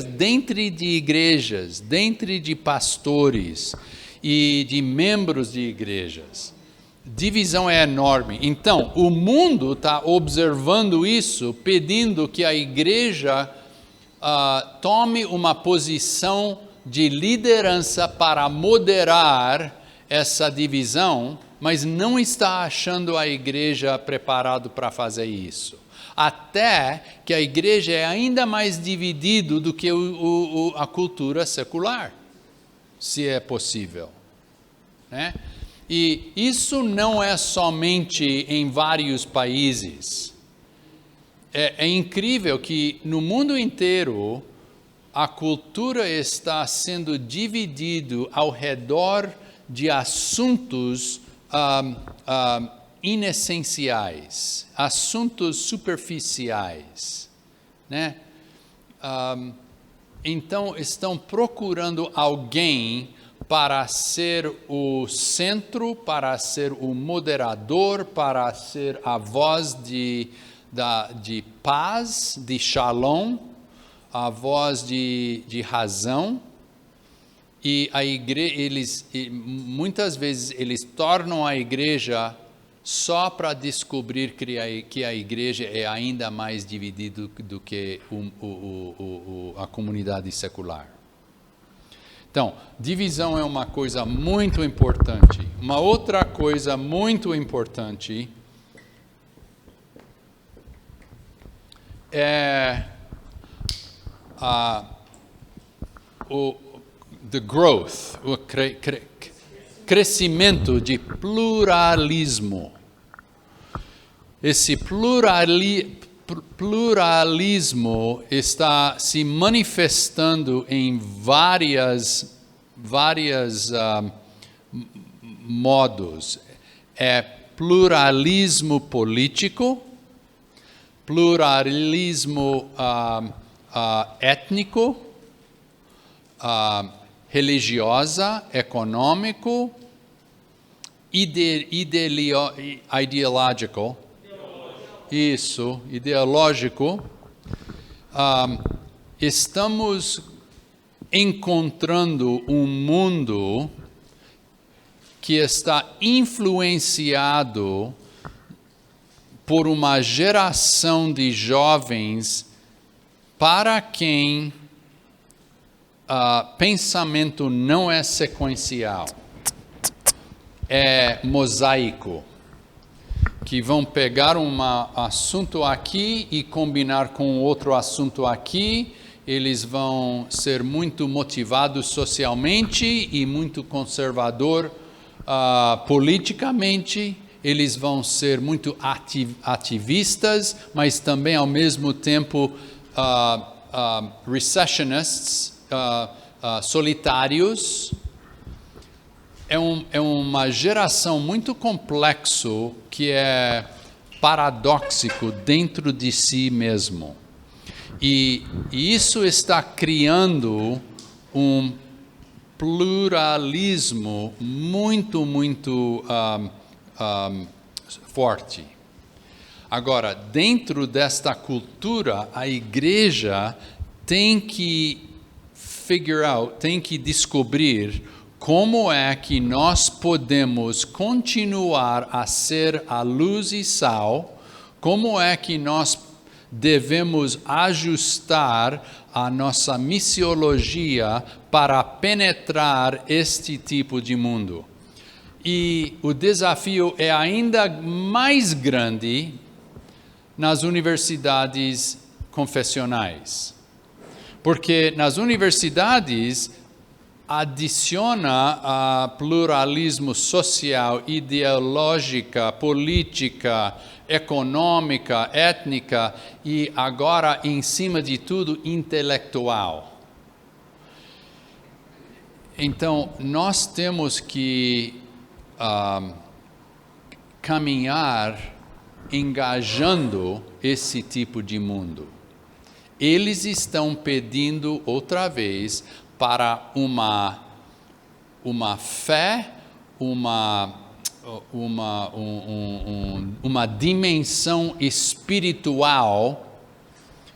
dentro de igrejas, dentro de pastores e de membros de igrejas. Divisão é enorme. Então, o mundo está observando isso, pedindo que a igreja tome uma posição de liderança para moderar essa divisão, mas não está achando a igreja preparada para fazer isso. Até que a igreja é ainda mais dividida do que a cultura secular, se é possível, né? E isso não é somente em vários países. É incrível que no mundo inteiro a cultura está sendo dividida ao redor de assuntos inessenciais, assuntos superficiais, né? Então estão procurando alguém para ser o centro, para ser o moderador, para ser a voz de paz, de shalom, a voz de razão. E a igreja, muitas vezes eles tornam a igreja só para descobrir que a igreja é ainda mais dividida do que a comunidade secular. Então, divisão é uma coisa muito importante. Uma outra coisa muito importante é the growth, o crescimento de pluralismo. Esse pluralismo está se manifestando em vários modos. É pluralismo político, pluralismo étnico, religiosa, econômico, ideológico. Isso, ideológico. Estamos encontrando um mundo que está influenciado por uma geração de jovens para quem pensamento não é sequencial, é mosaico, que vão pegar um assunto aqui e combinar com outro assunto aqui. Eles vão ser muito motivados socialmente e muito conservador politicamente. Eles vão ser muito ativistas, mas também ao mesmo tempo recessionists, solitários. É uma geração muito complexa que é paradóxico dentro de si mesmo. E isso está criando um pluralismo muito forte. Agora, dentro desta cultura, a igreja tem que tem que descobrir como é que nós podemos continuar a ser a luz e sal, como é que nós devemos ajustar a nossa missiologia para penetrar este tipo de mundo. E o desafio é ainda mais grande nas universidades confessionais. Porque nas universidades adiciona a pluralismo social, ideológica, política, econômica, étnica e agora, em cima de tudo, intelectual. Então, nós temos que caminhar engajando esse tipo de mundo. Eles estão pedindo outra vez para uma fé, uma dimensão espiritual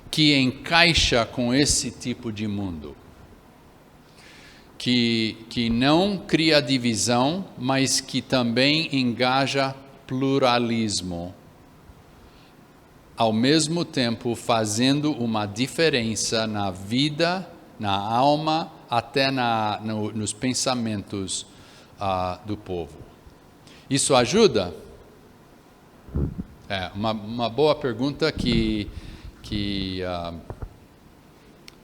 que encaixa com esse tipo de mundo. Que não cria divisão, mas que também engaja pluralismo. Ao mesmo tempo fazendo uma diferença na vida, na alma, até nos pensamentos do povo. Isso ajuda? É uma boa pergunta que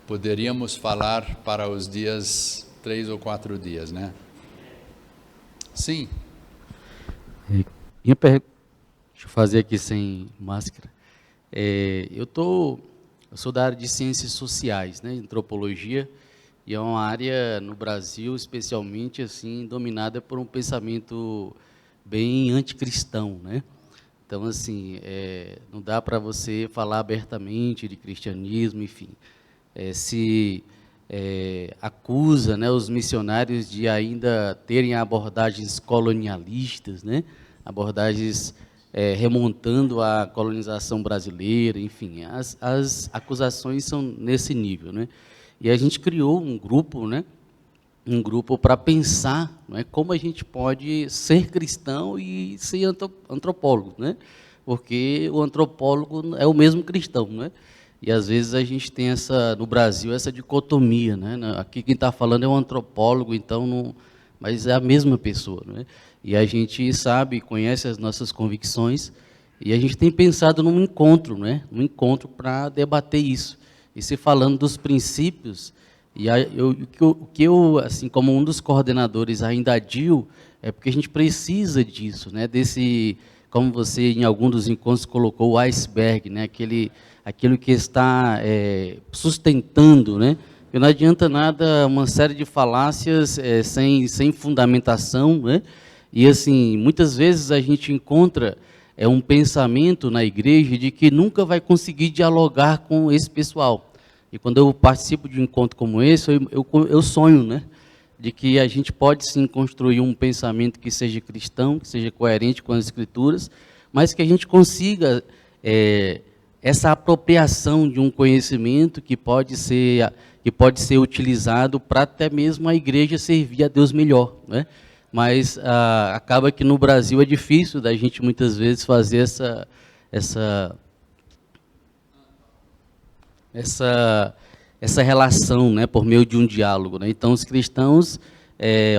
poderíamos falar para os dias 3 ou 4 dias, né? Sim. Deixa eu fazer aqui sem máscara. Eu estou Eu sou da área de ciências sociais, né, antropologia, e é uma área no Brasil, especialmente assim, dominada por um pensamento bem anticristão, né? Então, assim, não dá para você falar abertamente de cristianismo, enfim. Se acusa, né, os missionários de ainda terem abordagens colonialistas, né, abordagens remontando à colonização brasileira, enfim, as acusações são nesse nível, né? E a gente criou um grupo, né, um grupo para pensar, não é, como a gente pode ser cristão e ser antropólogo, né? Porque o antropólogo é o mesmo cristão, né? E às vezes a gente tem no Brasil essa dicotomia, né? Aqui quem está falando é um antropólogo, então não, mas é a mesma pessoa, né? E a gente sabe, conhece as nossas convicções, e a gente tem pensado num encontro, né? Um encontro para debater isso. E se falando dos princípios, e o que eu, assim, como um dos coordenadores ainda adio, é porque a gente precisa disso, né? Desse, como você em algum dos encontros colocou, o iceberg, né? Aquilo que está sustentando, né? Porque não adianta nada uma série de falácias sem fundamentação, né? E assim, muitas vezes a gente encontra um pensamento na igreja de que nunca vai conseguir dialogar com esse pessoal. E quando eu participo de um encontro como esse, eu sonho, né, de que a gente pode sim construir um pensamento que seja cristão, que seja coerente com as Escrituras, mas que a gente consiga essa apropriação de um conhecimento que pode ser utilizado para até mesmo a igreja servir a Deus melhor, né? Mas acaba que no Brasil é difícil da gente muitas vezes fazer essa relação, né, por meio de um diálogo, né? Então os cristãos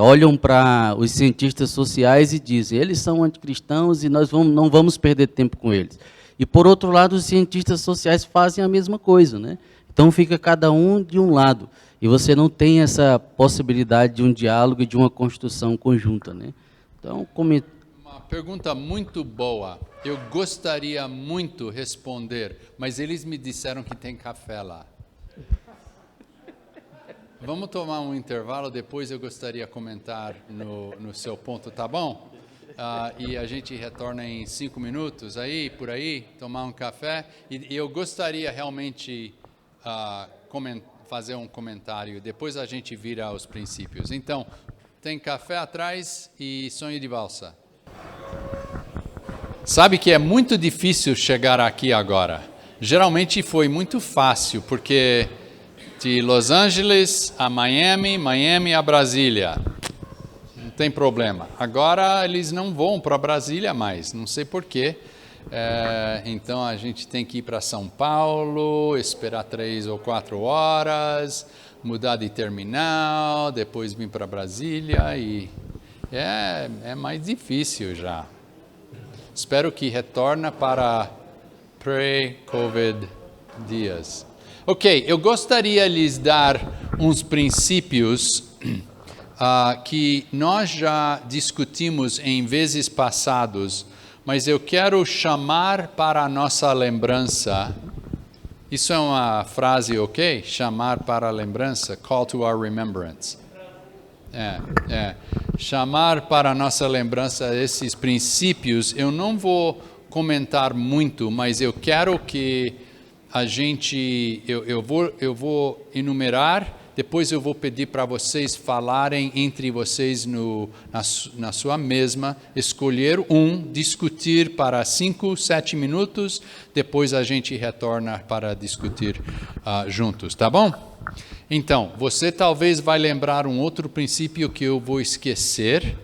olham para os cientistas sociais e dizem, eles são anticristãos e nós não vamos perder tempo com eles. E por outro lado, os cientistas sociais fazem a mesma coisa, né? Então fica cada um de um lado. E você não tem essa possibilidade de um diálogo e de uma construção conjunta, né? Então, uma pergunta muito boa. Eu gostaria muito de responder, mas eles me disseram que tem café lá. Vamos tomar um intervalo, depois eu gostaria de comentar no seu ponto, tá bom? E a gente retorna em 5 minutos, por aí, tomar um café. E eu gostaria realmente fazer um comentário, depois a gente vira aos princípios. Então, tem café atrás e sonho de valsa. Sabe que é muito difícil chegar aqui agora. Geralmente foi muito fácil, porque de Los Angeles a Miami, Miami a Brasília, não tem problema. Agora eles não vão para Brasília mais, não sei porquê. Então a gente tem que ir para São Paulo, esperar 3 ou 4 horas, mudar de terminal, depois vir para Brasília e é mais difícil já. Espero que retorne para pré-Covid dias. Ok, eu gostaria de lhes dar uns princípios que nós já discutimos em vezes passados, mas eu quero chamar para a nossa lembrança. Isso é uma frase, ok? Chamar para a lembrança, call to our remembrance. Chamar para a nossa lembrança esses princípios. Eu não vou comentar muito, mas eu quero que a gente, eu vou enumerar, depois eu vou pedir para vocês falarem entre vocês na sua mesma, escolher discutir para 5, 7 minutos, depois a gente retorna para discutir juntos, tá bom? Então, você talvez vai lembrar um outro princípio que eu vou esquecer,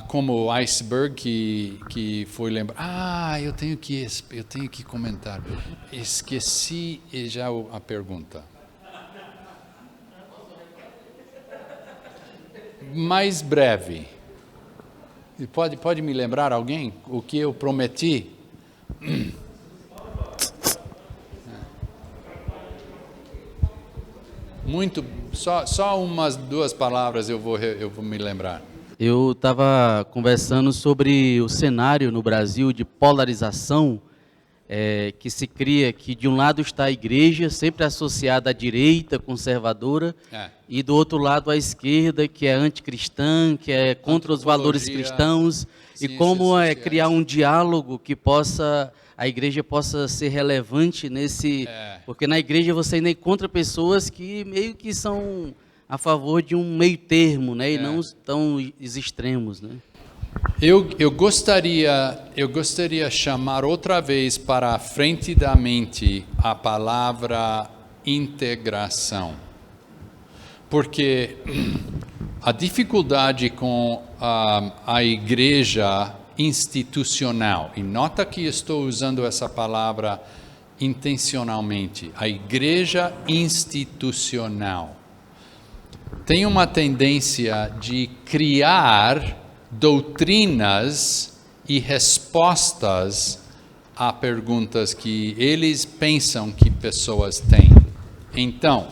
como o iceberg que foi lembrar. Eu tenho que comentar. Esqueci já a pergunta. Mais breve. Pode me lembrar alguém o que eu prometi? Muito, só umas 2 palavras eu vou me lembrar. Eu estava conversando sobre o cenário no Brasil de polarização que se cria que de um lado está a igreja, sempre associada à direita, conservadora, e do outro lado a esquerda, que é anticristã, que é contra os valores cristãos, e como criar um diálogo que a igreja possa ser relevante nesse... Porque na igreja você ainda encontra pessoas que meio que são a favor de um meio termo, né, e não tão extremos, né? Eu gostaria chamar outra vez para a frente da mente a palavra integração, porque a dificuldade com a igreja institucional, e nota que estou usando essa palavra intencionalmente, a igreja institucional tem uma tendência de criar doutrinas e respostas a perguntas que eles pensam que pessoas têm. Então,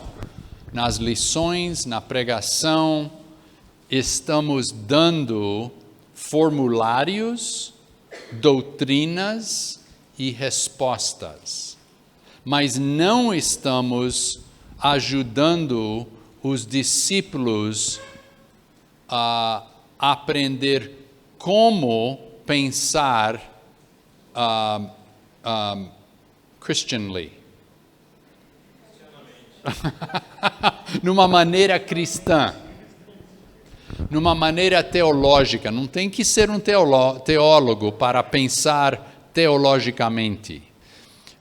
nas lições, na pregação, estamos dando formulários, doutrinas e respostas, mas não estamos ajudando os discípulos a aprender como pensar Christianly. Numa maneira cristã. Numa maneira teológica. Não tem que ser um teólogo para pensar teologicamente.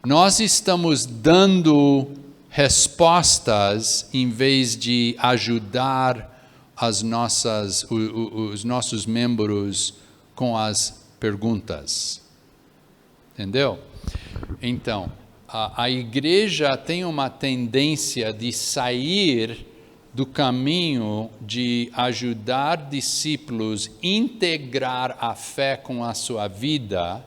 Nós estamos dando respostas em vez de ajudar os nossos membros com as perguntas. Entendeu? Então, a igreja tem uma tendência de sair do caminho de ajudar discípulos a integrar a fé com a sua vida,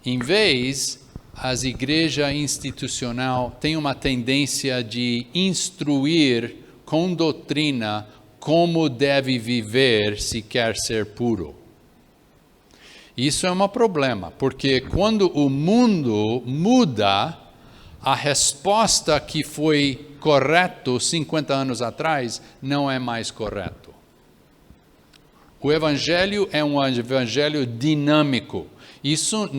em vez, as igrejas institucionais têm uma tendência de instruir com doutrina como deve viver se quer ser puro. Isso é um problema, porque quando o mundo muda, a resposta que foi correta 50 anos atrás não é mais correto. O evangelho é um evangelho dinâmico. Isso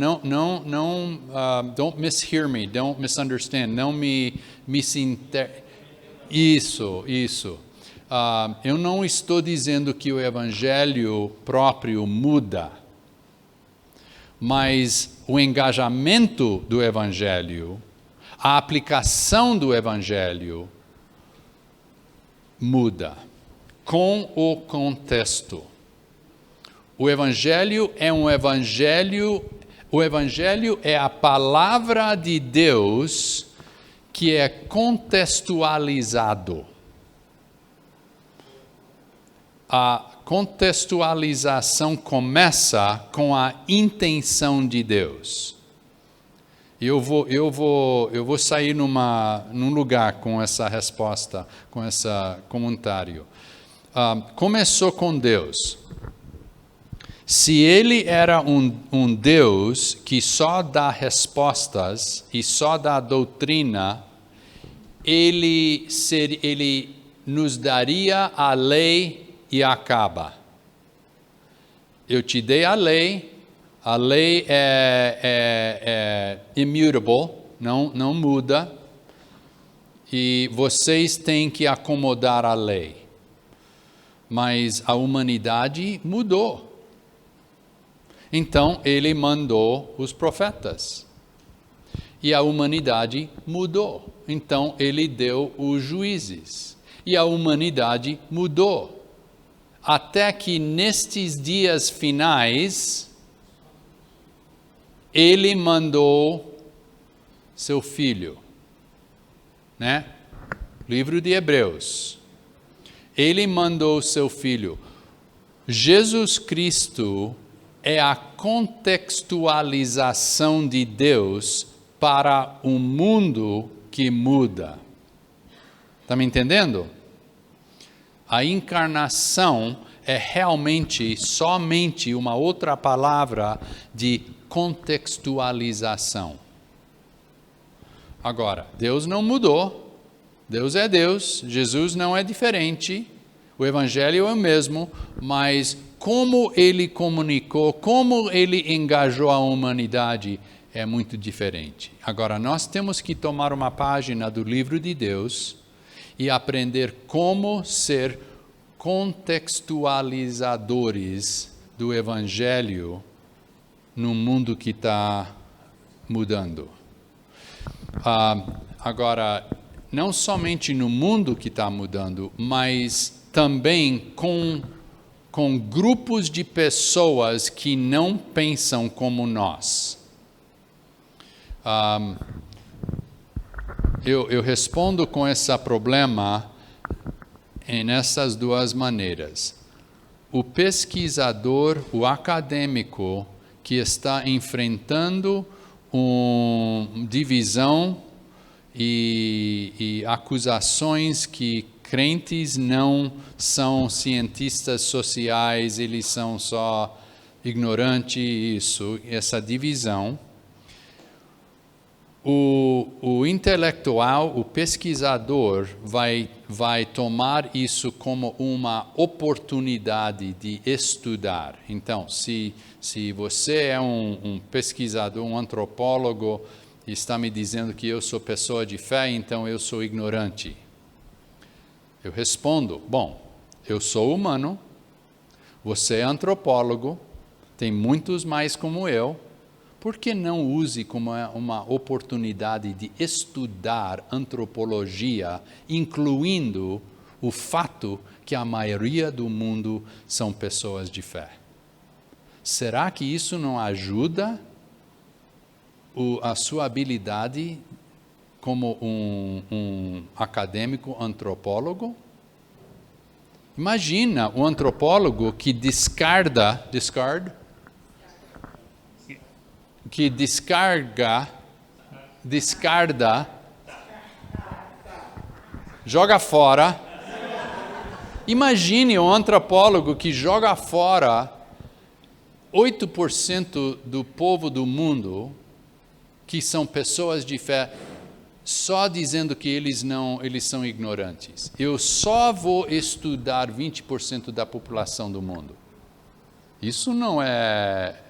don't mishear me, don't misunderstand, não me Isso. Eu não estou dizendo que o evangelho próprio muda, mas o engajamento do evangelho, a aplicação do evangelho muda com o contexto. O evangelho é a palavra de Deus que é contextualizado. A contextualização começa com a intenção de Deus. Eu vou sair num lugar com essa resposta, com esse comentário. Começou com Deus. Se ele era um Deus que só dá respostas e só dá doutrina, ele nos daria a lei e acaba. Eu te dei a lei é immutable, não muda, e vocês têm que acomodar a lei. Mas a humanidade mudou. Então, ele mandou os profetas. E a humanidade mudou. Então, ele deu os juízes. E a humanidade mudou. Até que nestes dias finais, ele mandou seu filho. Né? Livro de Hebreus. Ele mandou seu filho. Jesus Cristo é a contextualização de Deus para um mundo que muda. Está me entendendo? A encarnação é realmente somente uma outra palavra de contextualização. Agora, Deus não mudou, Deus é Deus, Jesus não é diferente, o Evangelho é o mesmo, mas como ele comunicou, como ele engajou a humanidade é muito diferente. Agora, nós temos que tomar uma página do livro de Deus e aprender como ser contextualizadores do Evangelho num mundo que está mudando. Agora, não somente no mundo que está mudando, mas também com grupos de pessoas que não pensam como nós. Eu respondo com esse problema nessas duas maneiras. O pesquisador, o acadêmico, que está enfrentando divisão e acusações que crentes não são cientistas sociais, eles são só ignorantes, essa divisão. O intelectual, o pesquisador, vai tomar isso como uma oportunidade de estudar. Então, se você é um pesquisador, um antropólogo, e está me dizendo que eu sou pessoa de fé, então eu sou ignorante. Eu respondo, bom, eu sou humano, você é antropólogo, tem muitos mais como eu, por que não use como uma oportunidade de estudar antropologia, incluindo o fato que a maioria do mundo são pessoas de fé? Será que isso não ajuda a sua habilidade como um acadêmico antropólogo? Imagina um antropólogo que descarga, joga fora. Imagine um antropólogo que joga fora 8% do povo do mundo, que são pessoas de fé, só dizendo que eles são ignorantes. Eu só vou estudar 20% da população do mundo. Isso não é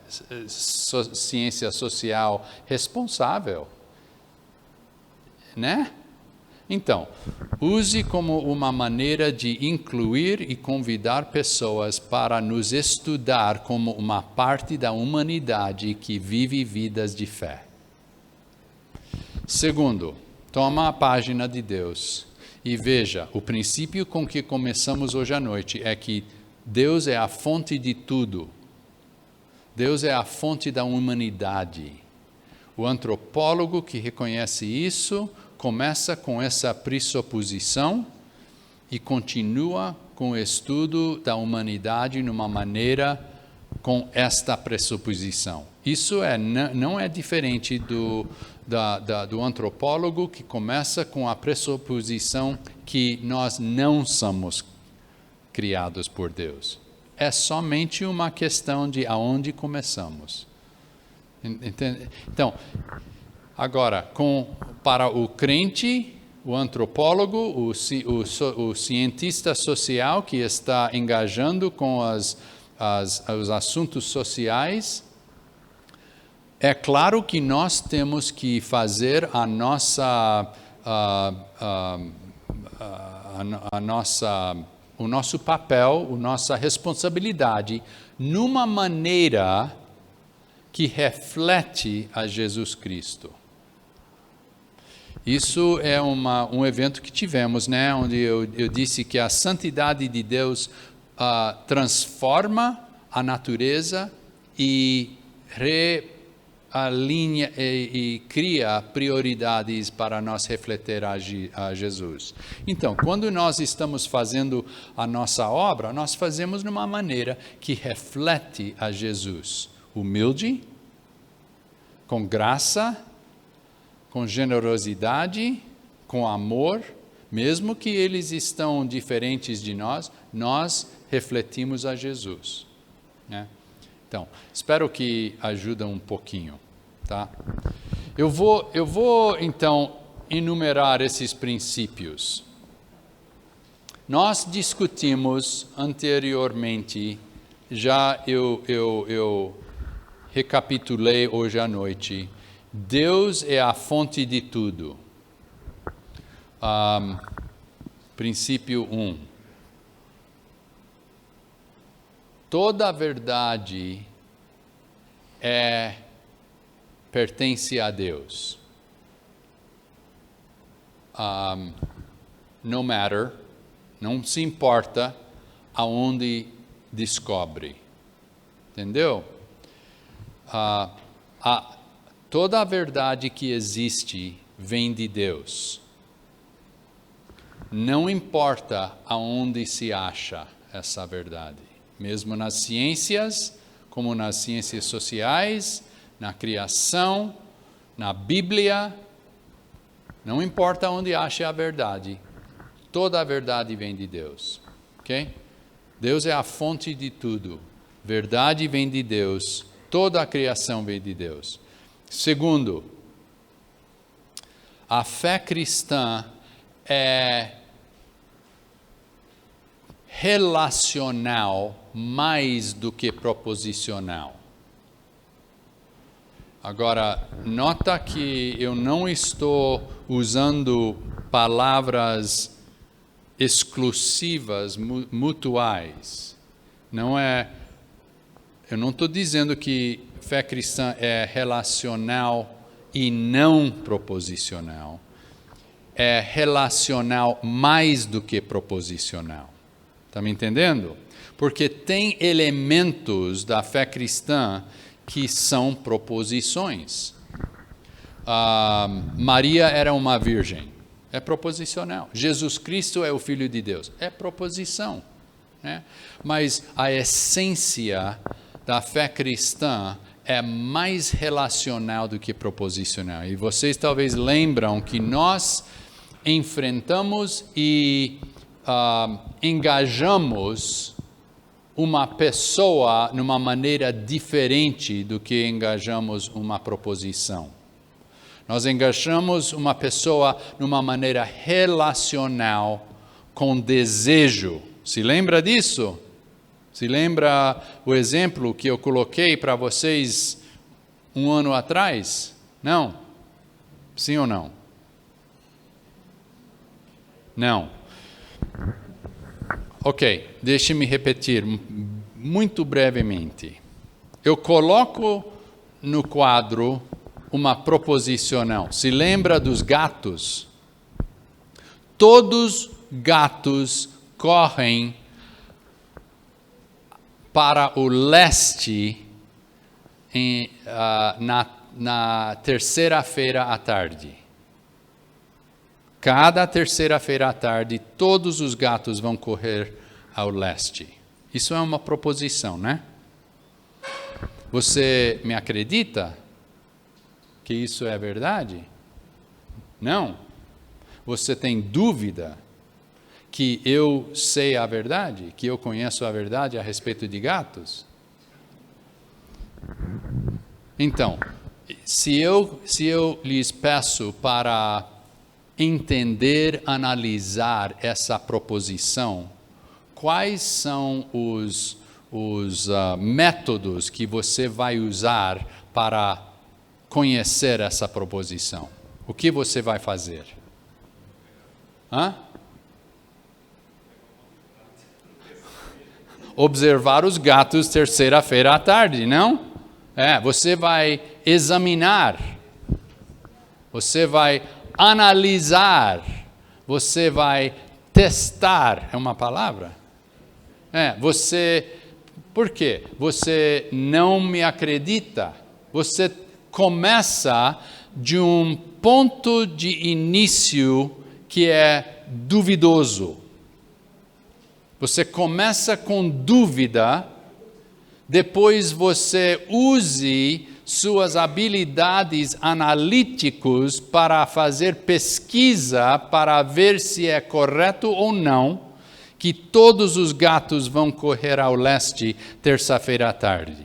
ciência social responsável, né? Então, use como uma maneira de incluir e convidar pessoas para nos estudar como uma parte da humanidade que vive vidas de fé. Segundo, toma a página de Deus e veja, o princípio com que começamos hoje à noite é que Deus é a fonte de tudo. Deus é a fonte da humanidade. O antropólogo que reconhece isso começa com essa pressuposição e continua com o estudo da humanidade numa maneira com esta pressuposição. Isso não é diferente do antropólogo que começa com a pressuposição que nós não somos criados por Deus. É somente uma questão de aonde começamos. Entende? Então, agora, para o crente, o antropólogo, o cientista social que está engajando com os assuntos sociais, é claro que nós temos que fazer o nosso papel, a nossa responsabilidade, numa maneira que reflete a Jesus Cristo. Isso é um evento que tivemos, né, onde eu disse que a santidade de Deus transforma a natureza e realinha e cria prioridades para nós refletir a Jesus. Então, quando nós estamos fazendo a nossa obra, nós fazemos de uma maneira que reflete a Jesus. Humilde, com graça, com generosidade, com amor, mesmo que eles estão diferentes de nós refletimos a Jesus, né? Então, espero que ajude um pouquinho, tá? Eu vou então enumerar esses princípios. Nós discutimos anteriormente, já eu recapitulei hoje à noite, Deus é a fonte de tudo. Princípio 1. Toda a verdade pertence a Deus. No matter, não se importa aonde descobre. Entendeu? Toda a verdade que existe vem de Deus. Não importa aonde se acha essa verdade. Mesmo nas ciências, como nas ciências sociais, na criação, na Bíblia, não importa onde ache a verdade, toda a verdade vem de Deus. Ok? Deus é a fonte de tudo. Verdade vem de Deus. Toda a criação vem de Deus. Segundo, a fé cristã é relacional mais do que proposicional. Agora, nota que eu não estou usando palavras exclusivas, mutuais. Eu não estou dizendo que fé cristã é relacional e não proposicional. É relacional mais do que proposicional. Está me entendendo? Porque tem elementos da fé cristã que são proposições. Maria era uma virgem. É proposicional. Jesus Cristo é o Filho de Deus. É proposição. Né? Mas a essência da fé cristã é mais relacional do que proposicional. E vocês talvez lembram que nós enfrentamos e engajamos uma pessoa numa maneira diferente do que engajamos uma proposição. Nós engajamos uma pessoa numa maneira relacional, com desejo. Se lembra disso? Se lembra o exemplo que eu coloquei para vocês um ano atrás? Não? Sim ou não? Não. Ok, deixe-me repetir muito brevemente. Eu coloco no quadro uma proposicional. Se lembra dos gatos? Todos gatos correm para o leste na terceira-feira à tarde. Cada terceira-feira à tarde, todos os gatos vão correr ao leste. Isso é uma proposição, né? Você me acredita que isso é verdade? Não? Você tem dúvida que eu sei a verdade? Que eu conheço a verdade a respeito de gatos? Então, se eu lhes peço para entender, analisar essa proposição, quais são os métodos que você vai usar para conhecer essa proposição? O que você vai fazer? Observar os gatos terceira-feira à tarde, não? Você vai examinar, você vai analisar, você vai testar, é uma palavra? Por quê? Você não me acredita, você começa de um ponto de início que é duvidoso. Você começa com dúvida, depois você use suas habilidades analíticas para fazer pesquisa para ver se é correto ou não que todos os gatos vão correr ao leste terça-feira à tarde.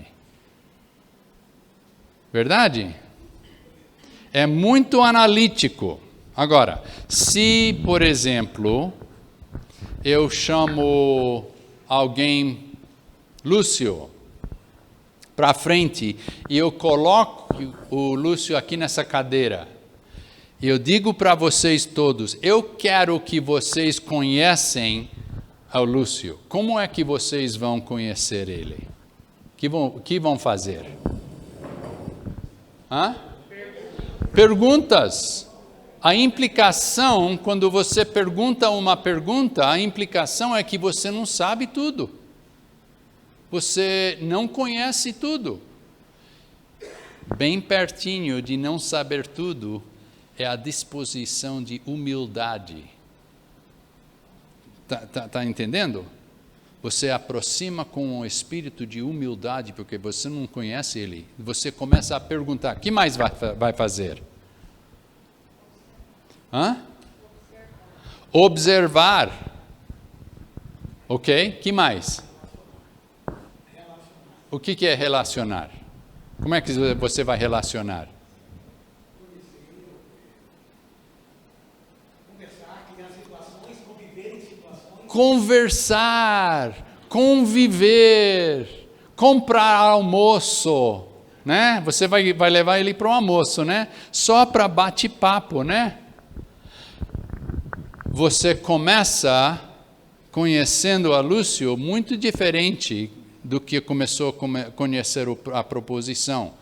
Verdade? É muito analítico. Agora, se, por exemplo, eu chamo alguém, Lúcio, para frente, e eu coloco o Lúcio aqui nessa cadeira, e eu digo para vocês todos, eu quero que vocês conhecem ao Lúcio. Como é que vocês vão conhecer ele? Que vão fazer? Hã? Perguntas. A implicação, quando você pergunta uma pergunta, a implicação é que você não sabe tudo. Você não conhece tudo. Bem pertinho de não saber tudo é a disposição de humildade. Tá entendendo? Você aproxima com um espírito de humildade, porque você não conhece ele. Você começa a perguntar, o que mais vai fazer? Hã? Observar. Ok? Que mais? O que é relacionar? Como é que você vai relacionar? Conversar, conviver, comprar almoço, né? Você vai levar ele para um almoço, né? Só para bate-papo, né? Você começa conhecendo a Lúcio muito diferente do que começou a conhecer a proposição.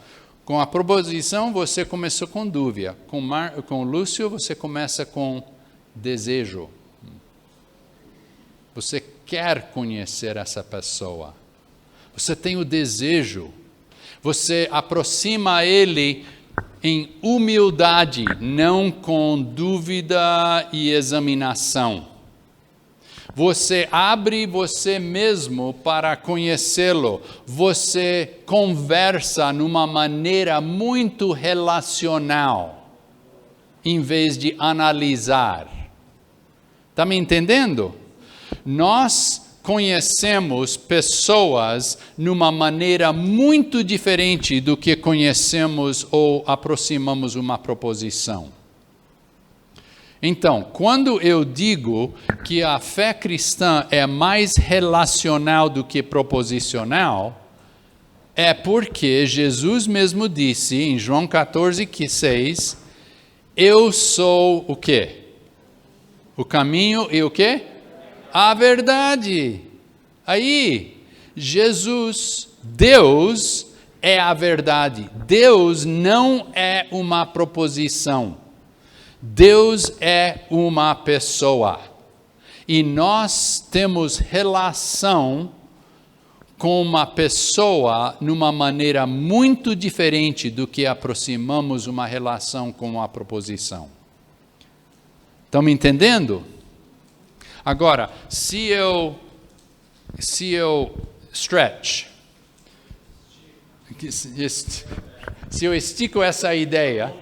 Com a proposição você começou com dúvida, com Lúcio você começa com desejo. Você quer conhecer essa pessoa. Você tem o desejo. Você aproxima ele em humildade, não com dúvida e examinação. Você abre você mesmo para conhecê-lo. Você conversa numa maneira muito relacional, em vez de analisar. Está me entendendo? Nós conhecemos pessoas numa maneira muito diferente do que conhecemos ou aproximamos uma proposição. Então, quando eu digo que a fé cristã é mais relacional do que proposicional, é porque Jesus mesmo disse em João 14:6, eu sou o quê? O caminho e o quê? A verdade. Aí, Jesus, Deus é a verdade. Deus não é uma proposição. Deus é uma pessoa. E nós temos relação com uma pessoa numa maneira muito diferente do que aproximamos uma relação com uma proposição. Estão me entendendo? Agora, se eu stretch, se eu estico essa ideia,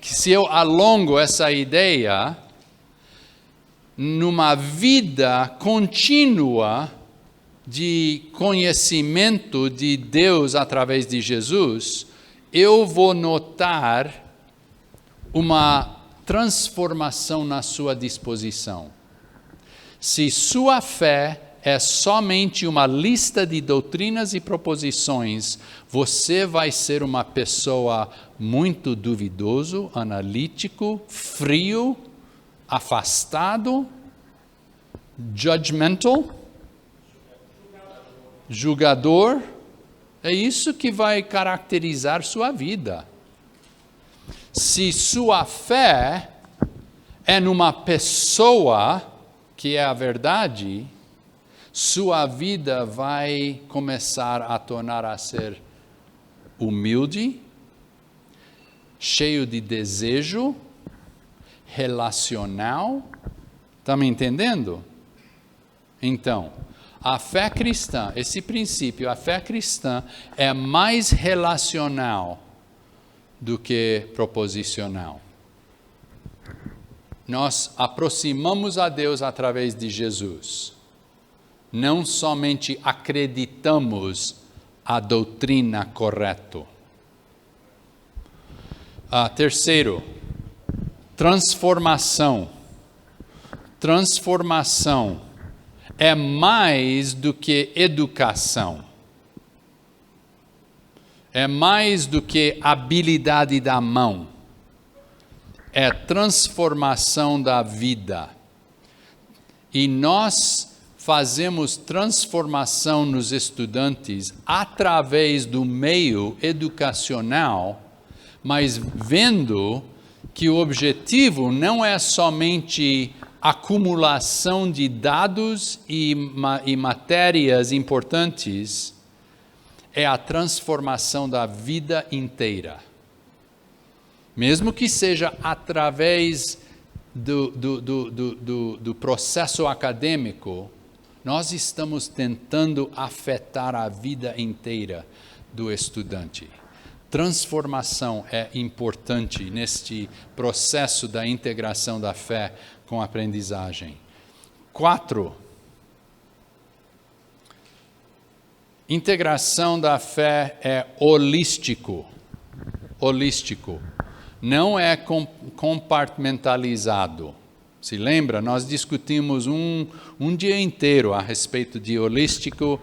se eu alongo essa ideia, numa vida contínua de conhecimento de Deus através de Jesus, eu vou notar uma transformação na sua disposição. Se sua fé é somente uma lista de doutrinas e proposições, você vai ser uma pessoa muito duvidoso, analítico, frio, afastado, judgmental, julgador. É isso que vai caracterizar sua vida. Se sua fé é numa pessoa que é a verdade, sua vida vai começar a tornar a ser humilde, cheio de desejo, relacional. Está me entendendo? Então, a fé cristã, esse princípio, a fé cristã é mais relacional do que proposicional. Nós aproximamos a Deus através de Jesus. Não somente acreditamos a doutrina correta. Terceiro, transformação. Transformação é mais do que educação. É mais do que habilidade da mão. É transformação da vida. E nós fazemos transformação nos estudantes através do meio educacional, mas vendo que o objetivo não é somente acumulação de dados e matérias importantes, é a transformação da vida inteira. Mesmo que seja através do processo acadêmico, nós estamos tentando afetar a vida inteira do estudante. Transformação é importante neste processo da integração da fé com a aprendizagem. 4. Integração da fé é holístico. Holístico. Não é compartimentalizado. Se lembra, nós discutimos um dia inteiro a respeito de holístico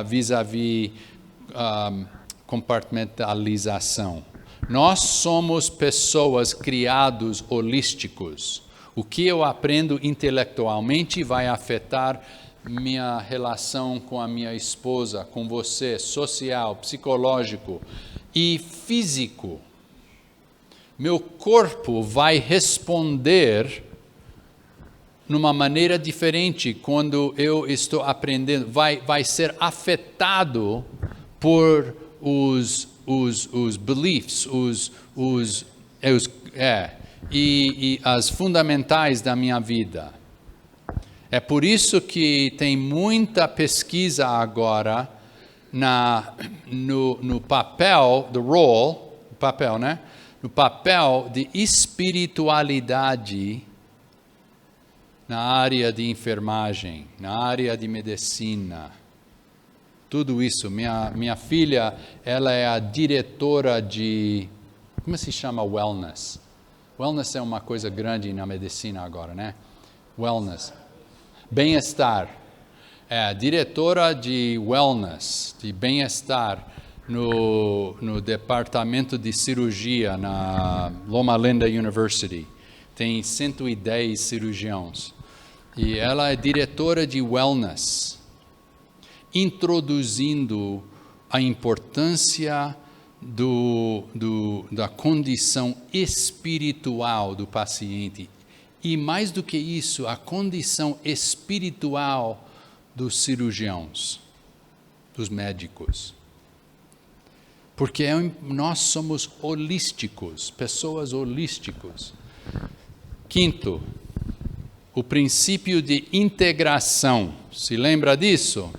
vis-à-vis compartimentalização. Nós somos pessoas criados holísticos. O que eu aprendo intelectualmente vai afetar minha relação com a minha esposa, com você, social, psicológico e físico. Meu corpo vai responder numa maneira diferente quando eu estou aprendendo, vai ser afetado por os beliefs, e as fundamentais da minha vida. É por isso que tem muita pesquisa agora no papel, no papel de espiritualidade na área de enfermagem, na área de medicina. Tudo isso. Minha filha, ela é a diretora de... Como se chama wellness? Wellness é uma coisa grande na medicina agora, né? Wellness. Bem-estar. É a diretora de wellness, de bem-estar, no departamento de cirurgia na Loma Linda University. Tem 110 cirurgiões. E ela é diretora de wellness, introduzindo a importância da condição espiritual do paciente. E mais do que isso, a condição espiritual dos cirurgiões, dos médicos. Porque nós somos holísticos, pessoas holísticas. 5, o princípio de integração. Se lembra disso?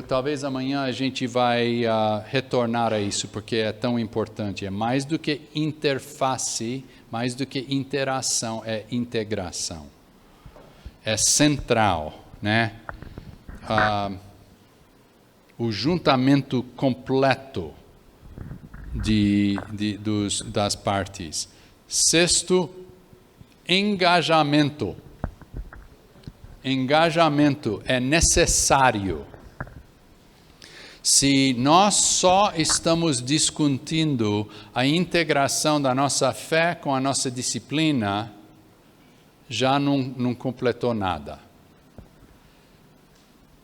Talvez amanhã a gente vai retornar a isso, porque é tão importante. É mais do que interface, mais do que interação, é integração. É central, né? O juntamento completo das partes. 6, engajamento. Engajamento é necessário. Se nós só estamos discutindo a integração da nossa fé com a nossa disciplina, já não completou nada.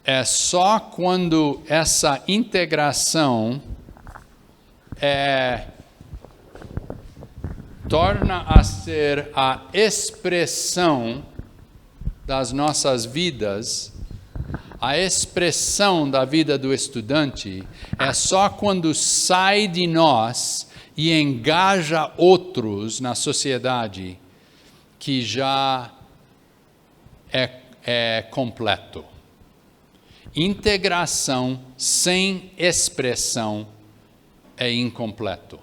É só quando essa integração torna a ser a expressão das nossas vidas, a expressão da vida do estudante, é só quando sai de nós e engaja outros na sociedade que já é completo. Integração sem expressão é incompleto.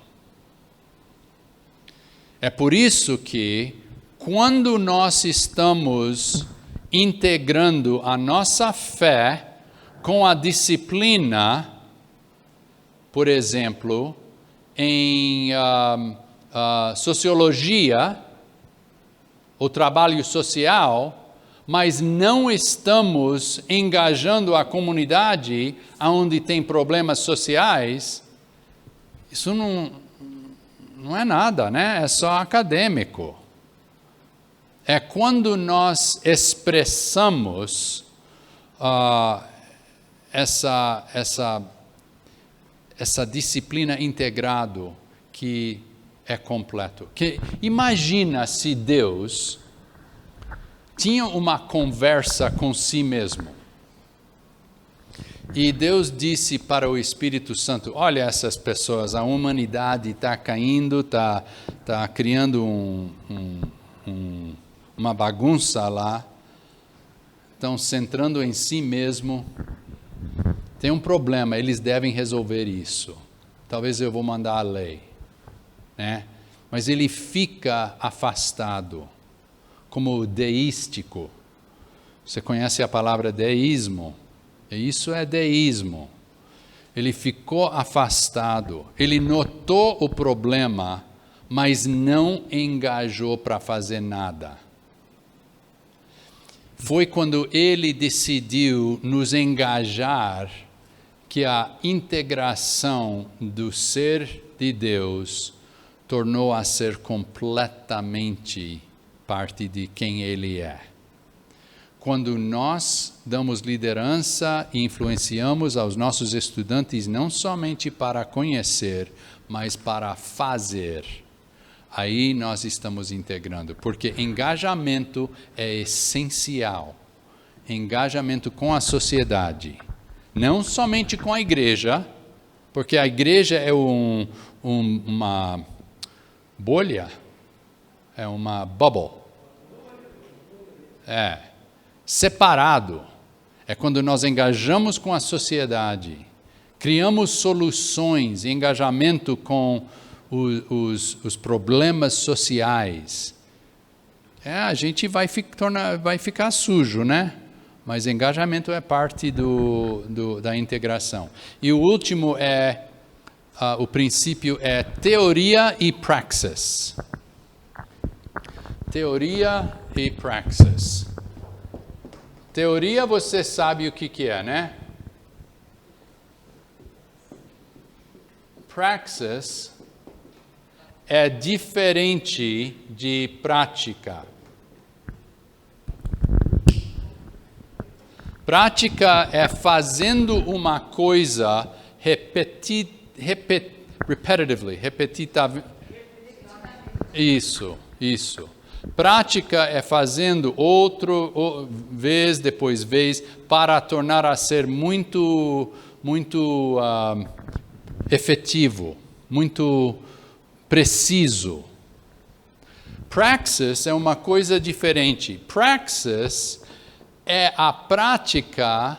É por isso que, quando nós estamos integrando a nossa fé com a disciplina, por exemplo, em sociologia, o trabalho social, mas não estamos engajando a comunidade onde tem problemas sociais, isso não é nada, né? É só acadêmico. É quando nós expressamos essa disciplina integrado que é completo. Imagina se Deus tinha uma conversa com si mesmo. E Deus disse para o Espírito Santo, olha essas pessoas, a humanidade está caindo, está criando uma bagunça lá, estão centrando em si mesmo. Tem um problema, eles devem resolver isso. Talvez eu vou mandar a lei, né? Mas ele fica afastado, como deístico. Você conhece a palavra deísmo? Isso é deísmo. Ele ficou afastado, ele notou o problema, mas não engajou para fazer nada. Foi quando ele decidiu nos engajar que a integração do ser de Deus tornou a ser completamente parte de quem ele é. Quando nós damos liderança e influenciamos aos nossos estudantes não somente para conhecer, mas para fazer, aí nós estamos integrando, porque engajamento é essencial. Engajamento com a sociedade, não somente com a igreja, porque a igreja é uma bolha, é uma bubble. Separado. É quando nós engajamos com a sociedade, criamos soluções, engajamento com os problemas sociais. A gente vai ficar sujo, né? Mas engajamento é parte da integração. E o último o princípio é teoria e praxis. Teoria e praxis. Teoria você sabe o que é, né? Praxis é diferente de prática. Prática é fazendo uma coisa repetitivamente. Isso. Prática é fazendo vez depois vez para tornar a ser muito efetivo, muito preciso. Praxis é uma coisa diferente. Praxis é a prática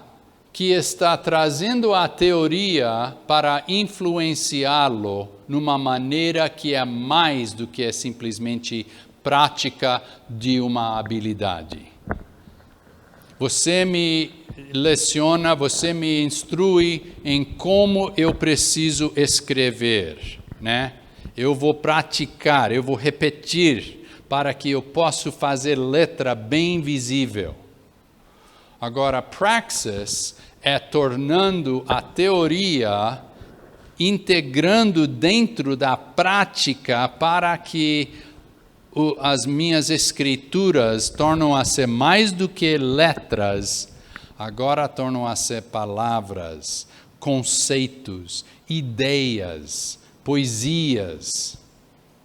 que está trazendo a teoria para influenciá-lo numa maneira que é mais do que simplesmente prática de uma habilidade. Você me leciona, você me instrui em como eu preciso escrever, né? Eu vou praticar, eu vou repetir para que eu possa fazer letra bem visível. Agora, praxis é tornando a teoria, integrando dentro da prática para que as minhas escrituras tornam a ser mais do que letras, agora tornam a ser palavras, conceitos, ideias, poesias.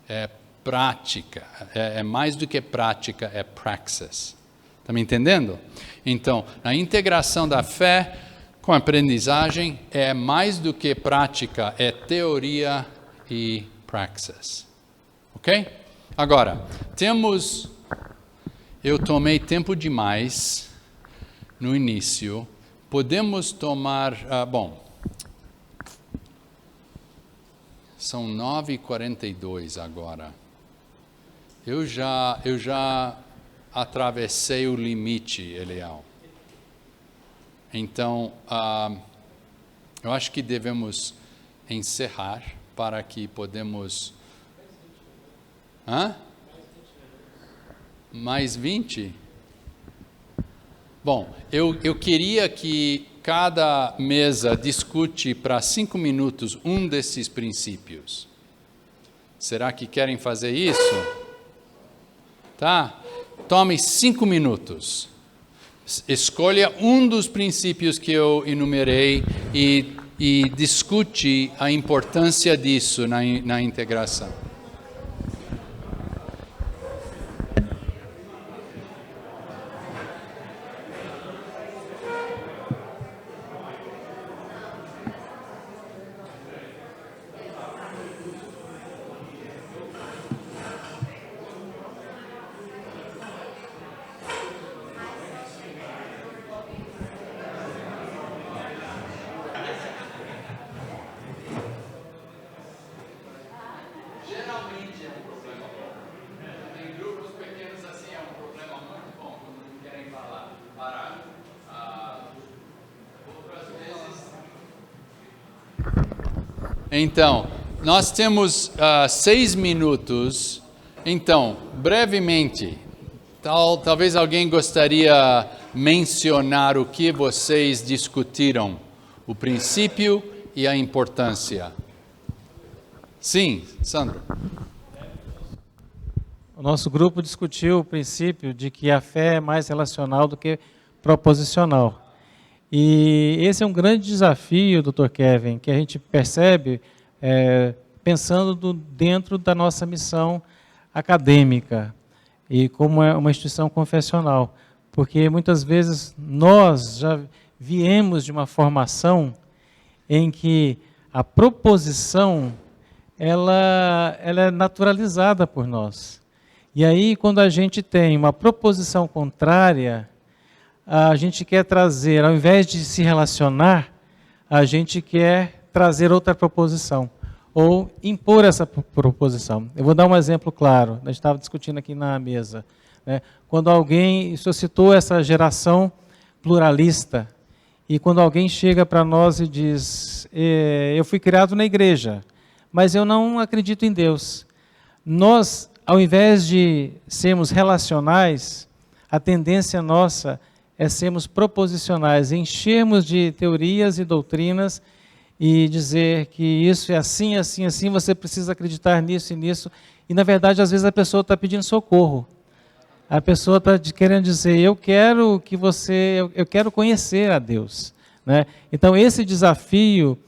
É prática, é mais do que prática, é praxis. Está me entendendo? Então, a integração da fé com a aprendizagem é mais do que prática, é teoria e praxis. Ok? Agora, eu tomei tempo demais no início, podemos tomar, são 9h42 agora. Eu já atravessei o limite, Eliel. Então, eu acho que devemos encerrar para que podemos... Hã? Mais 20? Bom, eu queria que cada mesa discute para 5 minutos um desses princípios. Será que querem fazer isso? Tá? Tome 5 minutos. Escolha um dos princípios que eu enumerei e discute a importância disso na integração. Então, nós temos 6 minutos. Então, brevemente, talvez alguém gostaria de mencionar o que vocês discutiram, o princípio e a importância. Sim, Sandro. O nosso grupo discutiu o princípio de que a fé é mais relacional do que proposicional. E esse é um grande desafio, Dr. Kevin, que a gente percebe pensando dentro da nossa missão acadêmica e como é uma instituição confessional. Porque muitas vezes nós já viemos de uma formação em que a proposição ela é naturalizada por nós. E aí, quando a gente tem uma proposição contrária, a gente quer trazer, ao invés de se relacionar, a gente quer trazer outra proposição, ou impor essa proposição. Eu vou dar um exemplo claro, a gente estava discutindo aqui na mesa, né? Quando alguém, o senhor citou essa geração pluralista, e quando alguém chega para nós e diz, eu fui criado na igreja, mas eu não acredito em Deus. Nós, ao invés de sermos relacionais, a tendência nossa é sermos proposicionais, enchermos de teorias e doutrinas e dizer que isso é assim, assim, assim, você precisa acreditar nisso e nisso. E, na verdade, às vezes a pessoa está pedindo socorro. A pessoa está querendo dizer, eu quero conhecer a Deus, né? Então, esse desafio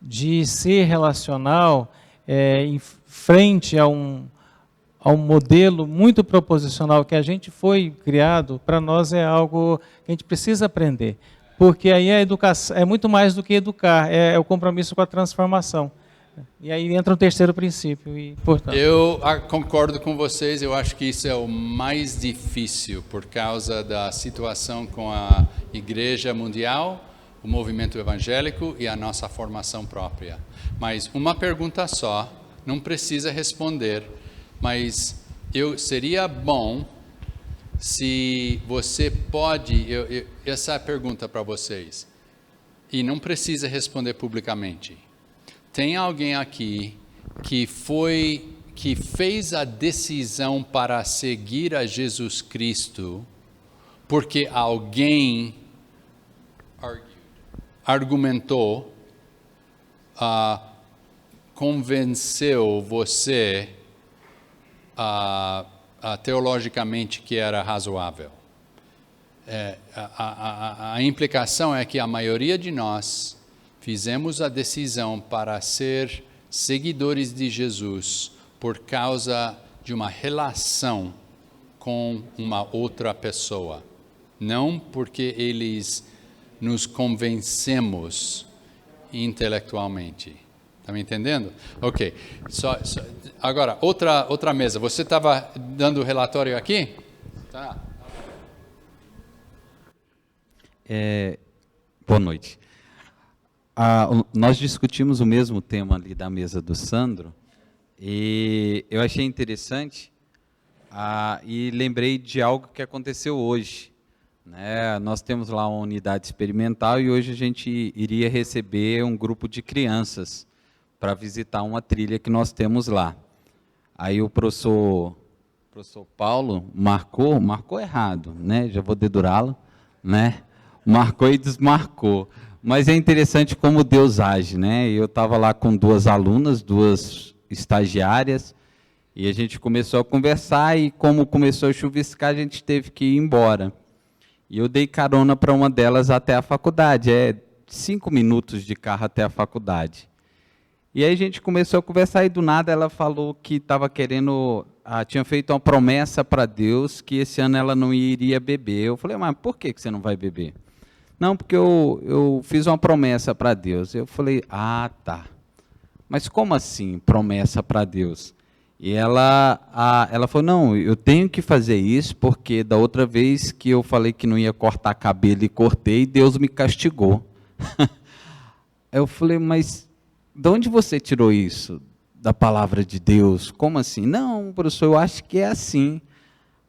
de ser relacional em frente a um modelo muito proposicional que a gente foi criado, para nós é algo que a gente precisa aprender. Porque aí a educação é muito mais do que educar, é o compromisso com a transformação. E aí entra o terceiro princípio. E, portanto... Eu concordo com vocês, eu acho que isso é o mais difícil por causa da situação com a Igreja Mundial, o movimento evangélico e a nossa formação própria. Mas uma pergunta só, não precisa responder, mas seria bom se você pode... essa é a pergunta para vocês, e não precisa responder publicamente. Tem alguém aqui que fez a decisão para seguir a Jesus Cristo porque alguém argumentou, convenceu você teologicamente que era razoável? A implicação é que a maioria de nós fizemos a decisão para ser seguidores de Jesus por causa de uma relação com uma outra pessoa, não porque eles nos convencemos intelectualmente. Está me entendendo? Ok. Agora, outra mesa. Você estava dando o relatório aqui? Tá. Boa noite. Nós discutimos o mesmo tema ali da mesa do Sandro, e eu achei interessante, e lembrei de algo que aconteceu hoje, né? Nós temos lá uma unidade experimental e hoje a gente iria receber um grupo de crianças para visitar uma trilha que nós temos lá. Aí o professor Paulo marcou errado, né? Já vou dedurá-lo, né? Marcou e desmarcou. Mas é interessante como Deus age, né? Eu estava lá com 2 alunas, 2 estagiárias, e a gente começou a conversar, e como começou a chuviscar, a gente teve que ir embora. E eu dei carona para uma delas até a faculdade, 5 minutos de carro até a faculdade. E aí a gente começou a conversar, e do nada ela falou que estava querendo, tinha feito uma promessa para Deus que esse ano ela não iria beber. Eu falei, mas por que você não vai beber? Não, porque eu fiz uma promessa para Deus. Eu falei, tá. Mas como assim, promessa para Deus? E ela falou, não, eu tenho que fazer isso, porque da outra vez que eu falei que não ia cortar cabelo e cortei, Deus me castigou. Eu falei, mas de onde você tirou isso? Da palavra de Deus? Como assim? Não, professor, eu acho que é assim.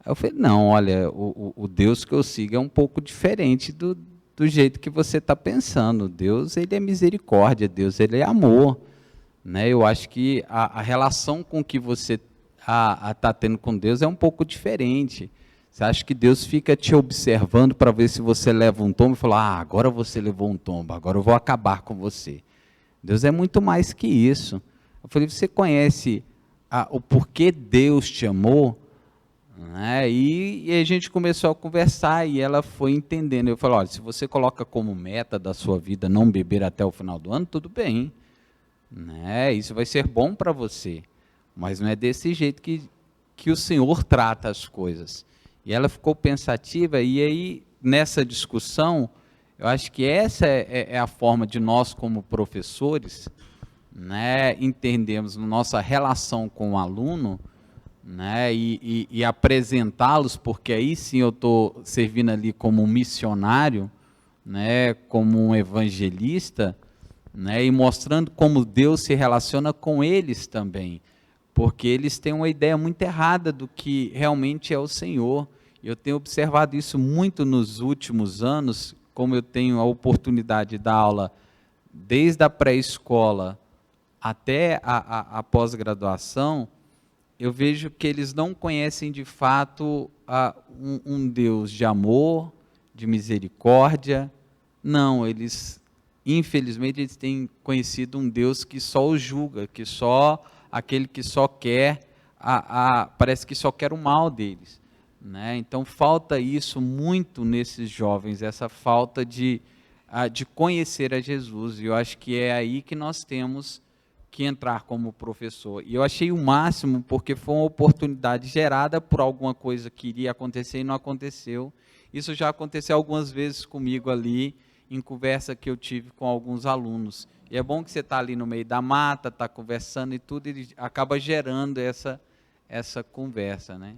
Eu falei, não, olha, o Deus que eu sigo é um pouco diferente do jeito que você está pensando. Deus, ele é misericórdia, Deus, ele é amor. Né? Eu acho que a relação com que você está tendo com Deus é um pouco diferente. Você acha que Deus fica te observando para ver se você leva um tombo e fala, agora você levou um tombo, agora eu vou acabar com você. Deus é muito mais que isso. Eu falei, você conhece o porquê Deus te amou? Né? E a gente começou a conversar e ela foi entendendo. Eu falei, olha, se você coloca como meta da sua vida não beber até o final do ano, tudo bem. Né? Isso vai ser bom para você. Mas não é desse jeito que o Senhor trata as coisas. E ela ficou pensativa, e aí, nessa discussão, eu acho que essa é a forma de nós, como professores, né, entendermos nossa relação com o aluno, né, e apresentá-los, porque aí sim eu estou servindo ali como um missionário, né, como um evangelista, né, e mostrando como Deus se relaciona com eles também, porque eles têm uma ideia muito errada do que realmente é o Senhor. Eu tenho observado isso muito nos últimos anos, como eu tenho a oportunidade de dar aula desde a pré-escola até a pós-graduação, eu vejo que eles não conhecem de fato um Deus de amor, de misericórdia. Não, infelizmente, eles têm conhecido um Deus que só os julga, que só aquele que só quer, parece que só quer o mal deles. Né? Então, falta isso muito nesses jovens, essa falta de conhecer a Jesus. E eu acho que é aí que nós temos que entrar como professor. E eu achei o máximo, porque foi uma oportunidade gerada por alguma coisa que iria acontecer e não aconteceu. Isso já aconteceu algumas vezes comigo ali, em conversa que eu tive com alguns alunos. E é bom que você está ali no meio da mata, está conversando e tudo, e acaba gerando essa conversa, né?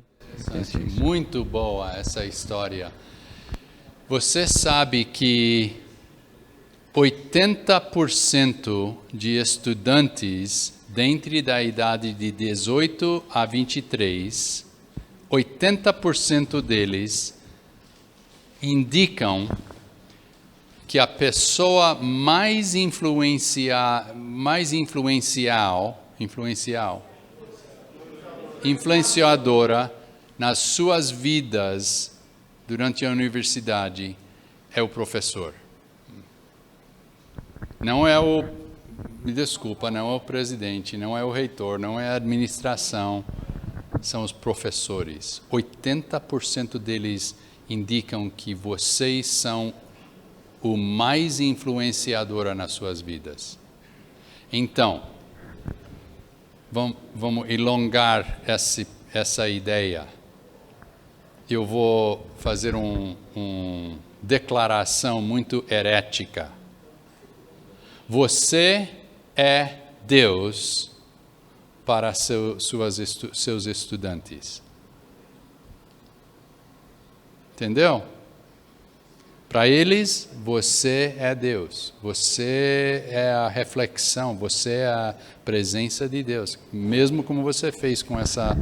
Muito boa essa história. Você sabe que 80% de estudantes dentro da idade de 18 a 23, 80% deles indicam que a pessoa mais influenciadora nas suas vidas durante a universidade é o professor. Não é me desculpa, não é o presidente, não é o reitor, não é a administração, são os professores. 80% deles indicam que vocês são o mais influenciador nas suas vidas. Então, vamos elongar essa ideia. Eu vou fazer uma declaração muito herética. Você é Deus para seus estudantes. Entendeu? Para eles, você é Deus. Você é a reflexão, você é a presença de Deus. Mesmo como você fez com essa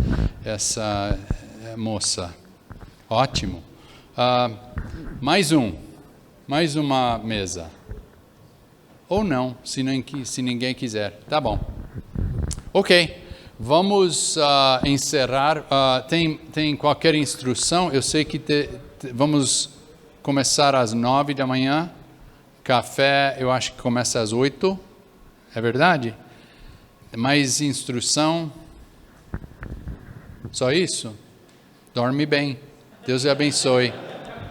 moça. Ótimo. Mais uma mesa. ou não, se ninguém quiser. Tá bom. Ok, vamos encerrar. Tem qualquer instrução? Eu sei que vamos começar às 9 da manhã. Café, eu acho que começa às 8. É verdade? Mais instrução? Só isso? Dorme bem. Deus lhe abençoe.